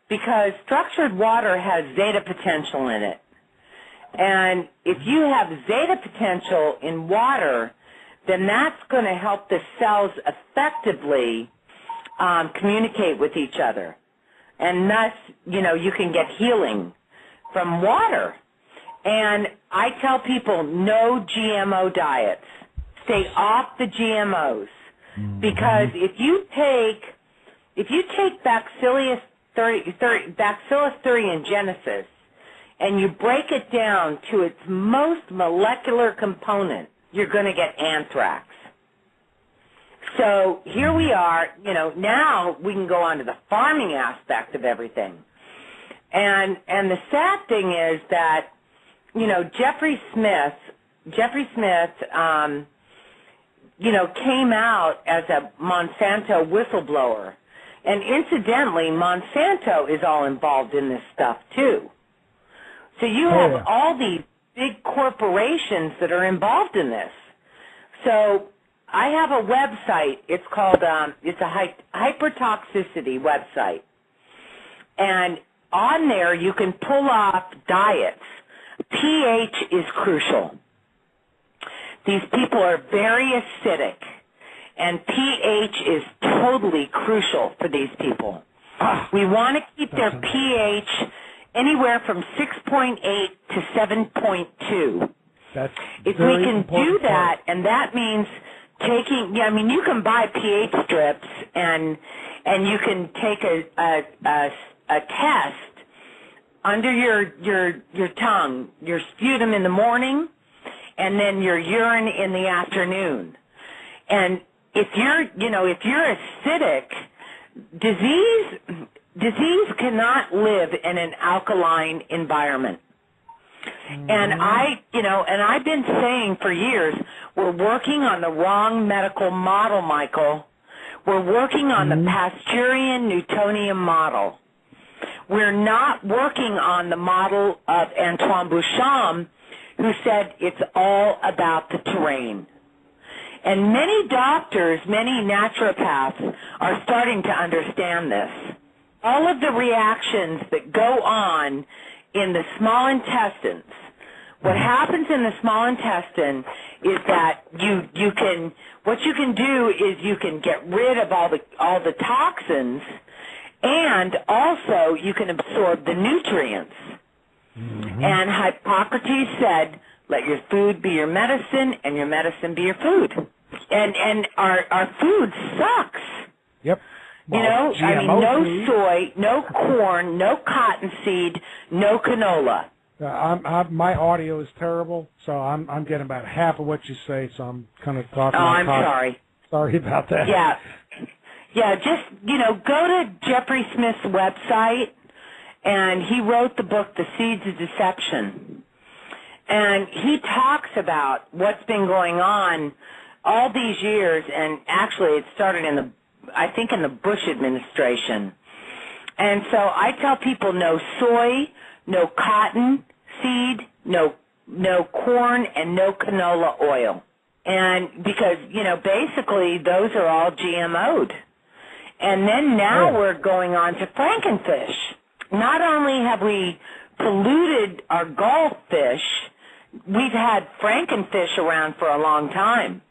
because structured water has zeta potential in it. And if you have zeta potential in water, then that's going to help the cells effectively communicate with each other. And thus, you can get healing from water. And I tell people no GMO diets. Stay off the GMOs. Because if you take Bacillus thuringiensis and you break it down to its most molecular component, you're going to get anthrax. So here we are, now we can go on to the farming aspect of everything. And the sad thing is that, Jeffrey Smith, came out as a Monsanto whistleblower. And incidentally, Monsanto is all involved in this stuff too. So you have all these big corporations that are involved in this. So I have a website. It's called, it's a hypertoxicity website. And on there you can pull off diets. pH is crucial. These people are very acidic, and pH is totally crucial for these people. We want to keep their pH anywhere from 6.8 to 7.2. That's if we can do that, and that means taking, you can buy pH strips, and you can take a test under your tongue, your sputum in the morning, and then your urine in the afternoon. And if you're acidic, disease cannot live in an alkaline environment. And I've been saying for years, we're working on the wrong medical model, Michael. We're working on the Pasteurian Newtonian model. We're not working on the model of Antoine Boucham, who said it's all about the terrain. And many doctors, many naturopaths are starting to understand this. All of the reactions that go on in the small intestines, what happens in the small intestine is that what you can do is you can get rid of all the toxins, and also you can absorb the nutrients. And Hippocrates said, let your food be your medicine and your medicine be your food. And our food sucks. Yep. Well, no soy, no corn, no cottonseed, no canola. My audio is terrible, so I'm getting about half of what you say, so I'm kind of talking. Oh, I'm sorry. Sorry about that. Yeah, just, go to Jeffrey Smith's website, and he wrote the book, The Seeds of Deception. And he talks about what's been going on all these years, and actually it started in the Bush administration. And so I tell people no soy, no cotton seed, no corn, and no canola oil. And because, basically those are all GMO'd. And then now we're going on to frankenfish. Not only have we polluted our Gulf fish, we've had frankenfish around for a long time.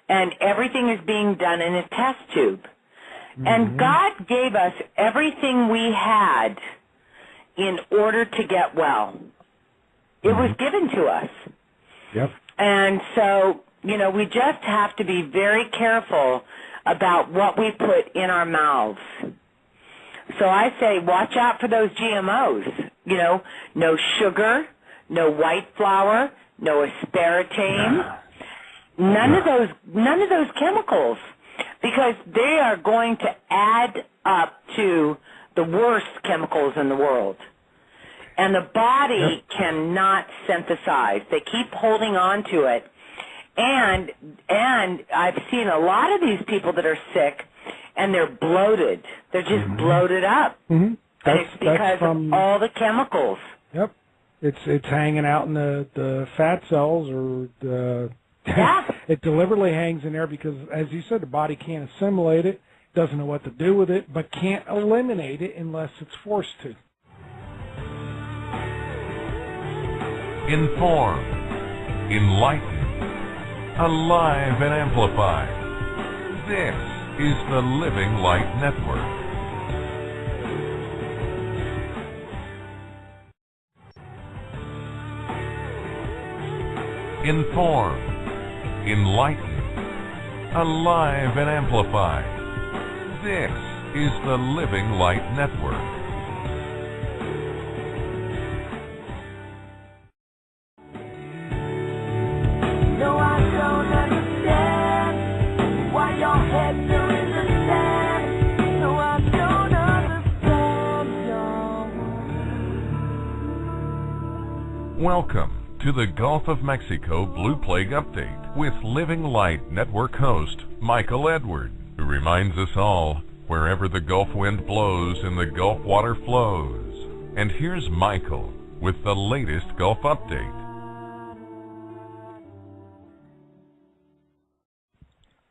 And everything is being done in a test tube. And God gave us everything we had in order to get well. It was given to us. Yep. And so, we just have to be very careful about what we put in our mouths. So I say, watch out for those GMOs. No sugar, no white flour, no aspartame, none of those chemicals, because they are going to add up to the worst chemicals in the world. And the body cannot synthesize. They keep holding on to it. And I've seen a lot of these people that are sick, and they're bloated. They're just bloated up. because from of all the chemicals. Yep. It's hanging out in the fat cells, or the it deliberately hangs in there because, as you said, the body can't assimilate it, doesn't know what to do with it, but can't eliminate it unless it's forced to. Inform, enlighten, alive and amplified. This is the Living Light Network. Inform, enlighten, alive and amplified. This is the Living Light Network. No, I don't understand why your head's still in the sand. No, I don't understand your Welcome to the Gulf of Mexico Blue Plague Update with Living Light Network host Michael Edward, who reminds us all, wherever the Gulf wind blows and the Gulf water flows. And here's Michael with the latest Gulf update.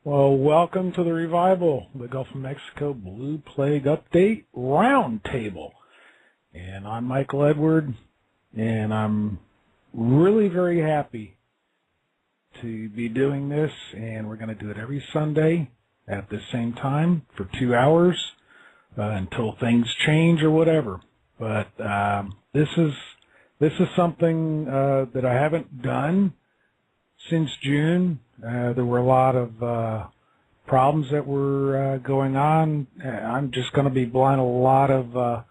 Well, welcome to the revival, the Gulf of Mexico Blue Plague Update Roundtable. And I'm Michael Edward, and I'm really very happy to be doing this, and we're going to do it every Sunday at the same time for 2 hours until things change or whatever. But this is something that I haven't done since June. There were a lot of problems that were going on. I'm just going to be blind. A lot of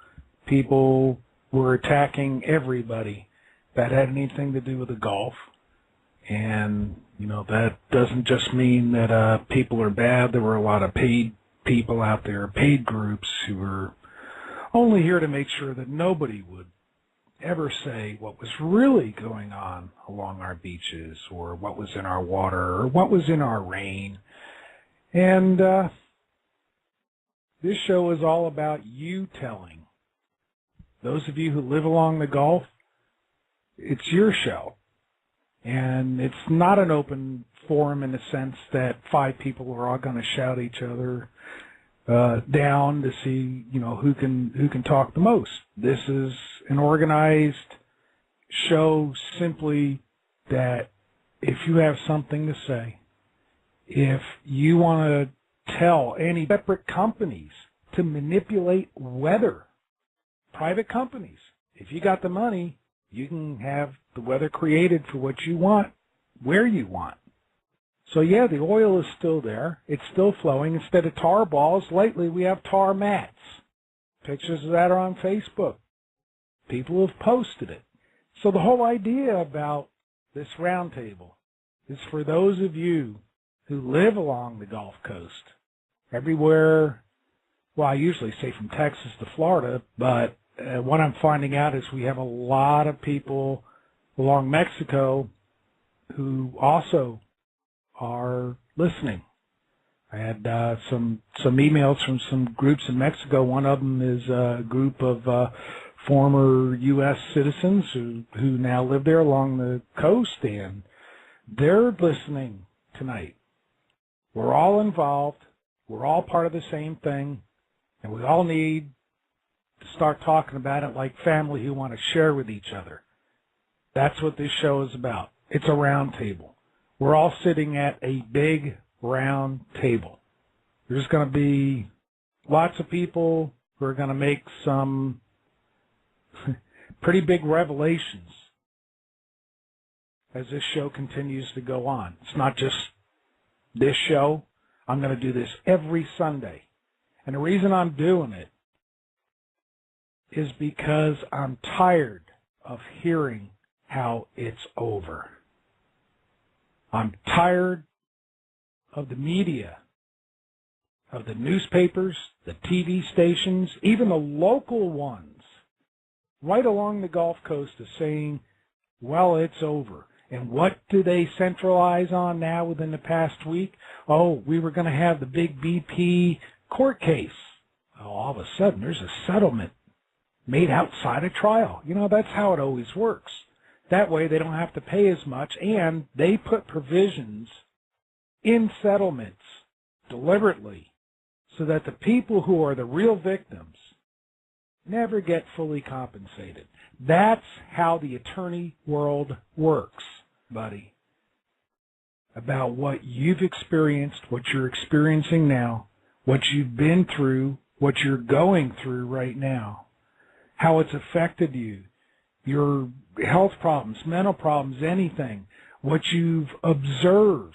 people were attacking everybody that had anything to do with the Gulf. And, that doesn't just mean that people are bad. There were a lot of paid people out there, paid groups, who were only here to make sure that nobody would ever say what was really going on along our beaches, or what was in our water, or what was in our rain. And this show is all about you telling. Those of you who live along the Gulf, it's your show. And it's not an open forum in the sense that 5 people are all going to shout each other down to see, who can talk the most. This is an organized show, simply that if you have something to say, if you want to tell any separate companies to manipulate weather, private companies, if you got the money, you can have the weather created for what you want, where you want. So yeah, the oil is still there. It's still flowing. Instead of tar balls, lately we have tar mats. Pictures of that are on Facebook. People have posted it. So the whole idea about this roundtable is for those of you who live along the Gulf Coast, everywhere, well, I usually say from Texas to Florida, but what I'm finding out is we have a lot of people along Mexico who also are listening. I had some emails from some groups in Mexico. One of them is a group of former U.S. citizens who now live there along the coast, and they're listening tonight. We're all involved. We're all part of the same thing, and we all need to start talking about it like family who want to share with each other. That's what this show is about. It's a round table. We're all sitting at a big round table. There's going to be lots of people who are going to make some pretty big revelations as this show continues to go on. It's not just this show. I'm going to do this every Sunday. And the reason I'm doing it is because I'm tired of hearing how it's over. I'm tired of the media, of the newspapers, the TV stations, even the local ones, right along the Gulf Coast, is saying, well, it's over. And what do they centralize on now within the past week? Oh, we were going to have the big BP court case. Oh, all of a sudden, there's a settlement made outside of trial. That's how it always works. That way they don't have to pay as much, and they put provisions in settlements deliberately so that the people who are the real victims never get fully compensated. That's how the attorney world works, buddy. About what you've experienced, what you're experiencing now, what you've been through, what you're going through right now, how it's affected you, your health problems, mental problems, anything, what you've observed.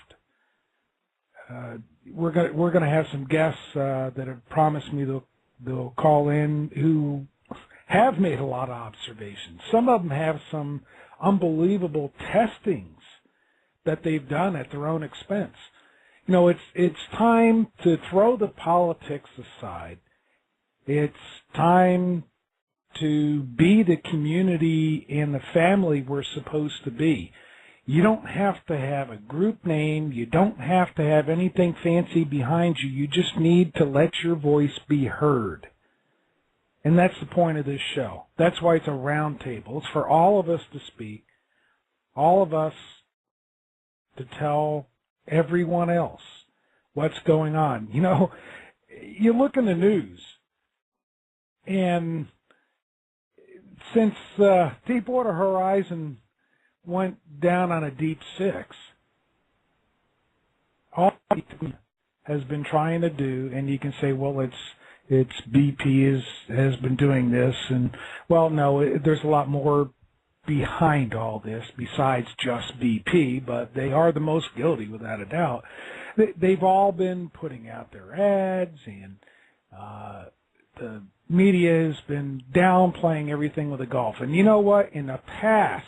We're going to have some guests that have promised me they'll call in who have made a lot of observations. Some of them have some unbelievable testings that they've done at their own expense. It's time to throw the politics aside. It's time to be the community and the family we're supposed to be. You don't have to have a group name. You don't have to have anything fancy behind you. You just need to let your voice be heard. And that's the point of this show. That's why it's a roundtable. It's for all of us to speak, all of us to tell everyone else what's going on. You look in the news, and since Deepwater Horizon went down on a deep 6, all BP has been trying to do, and you can say, well, it's BP has been doing this, and well, no, there's a lot more behind all this besides just BP, but they are the most guilty without a doubt. They've all been putting out their ads, and the media has been downplaying everything with the Gulf. And you know what? In the past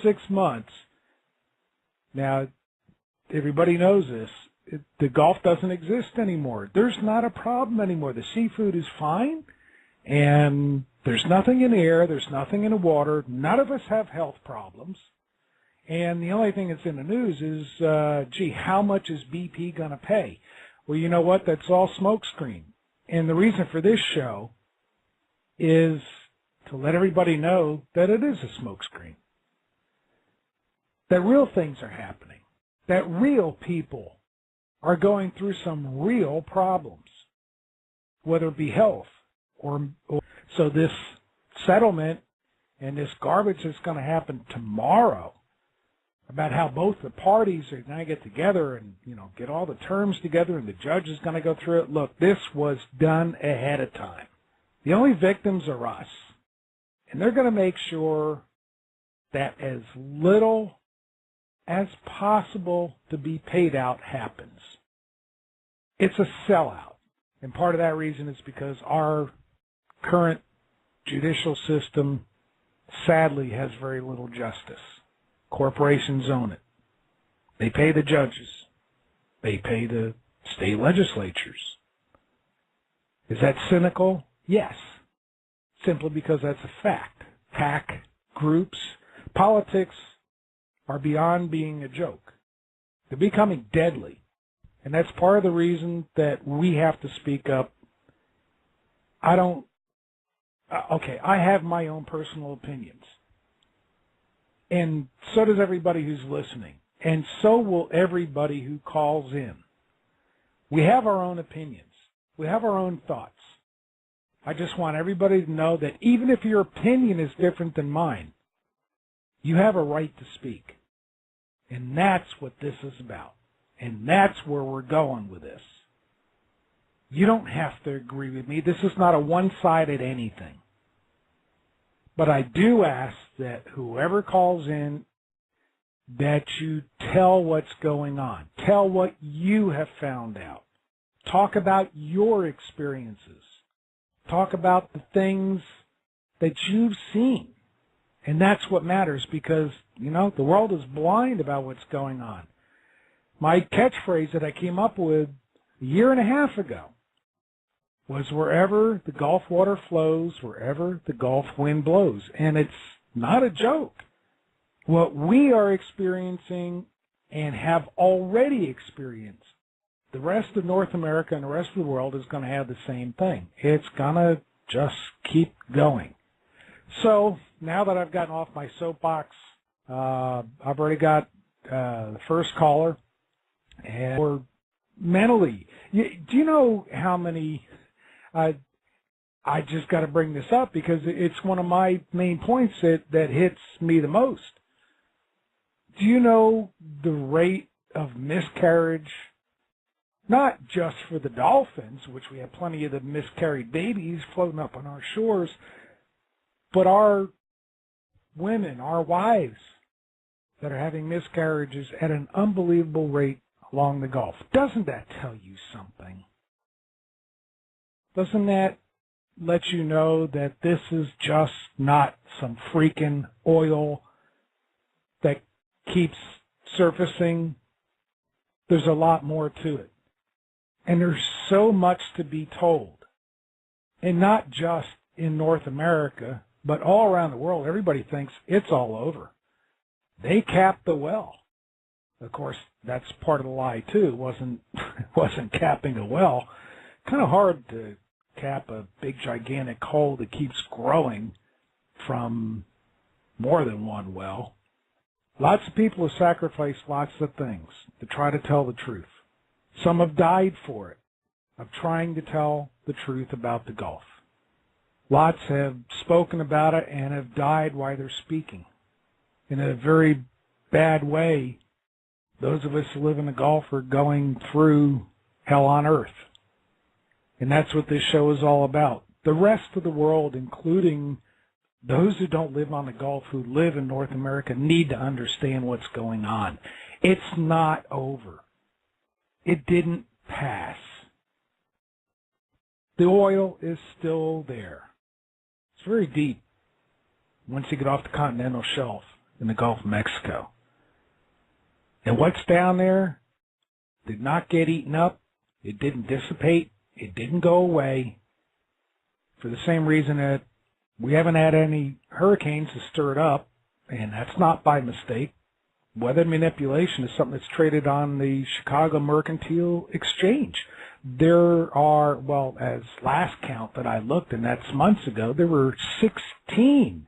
6 months, now everybody knows this, the Gulf doesn't exist anymore. There's not a problem anymore. The seafood is fine, and there's nothing in the air, there's nothing in the water. None of us have health problems. And the only thing that's in the news is, how much is BP going to pay? Well, you know what? That's all smokescreen. And the reason for this show is to let everybody know that it is a smokescreen. That real things are happening. That real people are going through some real problems, whether it be health or so this settlement and this garbage that's going to happen tomorrow about how both the parties are going to get together and, get all the terms together and the judge is going to go through it. Look, this was done ahead of time. The only victims are us. And they're going to make sure that as little as possible to be paid out happens. It's a sellout. And part of that reason is because our current judicial system sadly has very little justice. Corporations own it. They pay the judges. They pay the state legislatures. Is that cynical? Yes. Simply because that's a fact. PAC groups, politics are beyond being a joke. They're becoming deadly. And that's part of the reason that we have to speak up. I have my own personal opinions. And so does everybody who's listening. And so will everybody who calls in. We have our own opinions. We have our own thoughts. I just want everybody to know that even if your opinion is different than mine, you have a right to speak. And that's what this is about. And that's where we're going with this. You don't have to agree with me. This is not a one-sided anything. But I do ask that whoever calls in, that you tell what's going on. Tell what you have found out. Talk about your experiences. Talk about the things that you've seen. And that's what matters because, the world is blind about what's going on. My catchphrase that I came up with a year and a half ago was wherever the Gulf water flows, wherever the Gulf wind blows. And it's not a joke. What we are experiencing and have already experienced, the rest of North America and the rest of the world is going to have the same thing. It's going to just keep going. So now that I've gotten off my soapbox, I've already got the first caller, and we're mentally. Do you know how many? I just got to bring this up because it's one of my main points that hits me the most. Do you know the rate of miscarriage? Not just for the dolphins, which we have plenty of the miscarried babies floating up on our shores, but our women, our wives, that are having miscarriages at an unbelievable rate along the Gulf. Doesn't that tell you something? Doesn't that let you know that this is just not some freaking oil that keeps surfacing? There's a lot more to it. And there's so much to be told. And not just in North America, but all around the world. Everybody thinks it's all over. They capped the well. Of course, that's part of the lie too. It wasn't capping a well. Kind of hard to cap a big gigantic hole that keeps growing from more than one well. Lots of people have sacrificed lots of things to try to tell the truth. Some have died for it, of trying to tell the truth about the Gulf. Lots have spoken about it and have died while they're speaking. In a very bad way, those of us who live in the Gulf are going through hell on earth. And that's what this show is all about. The rest of the world, including those who don't live on the Gulf, who live in North America, need to understand what's going on. It's not over. It didn't pass. The oil is still there. It's very deep once you get off the continental shelf in the Gulf of Mexico. And what's down there did not get eaten up. It didn't dissipate. It didn't go away for the same reason that we haven't had any hurricanes to stir it up, and that's not by mistake. Weather manipulation is something that's traded on the Chicago Mercantile Exchange. There are, well, as last count that I looked, and that's months ago, there were 16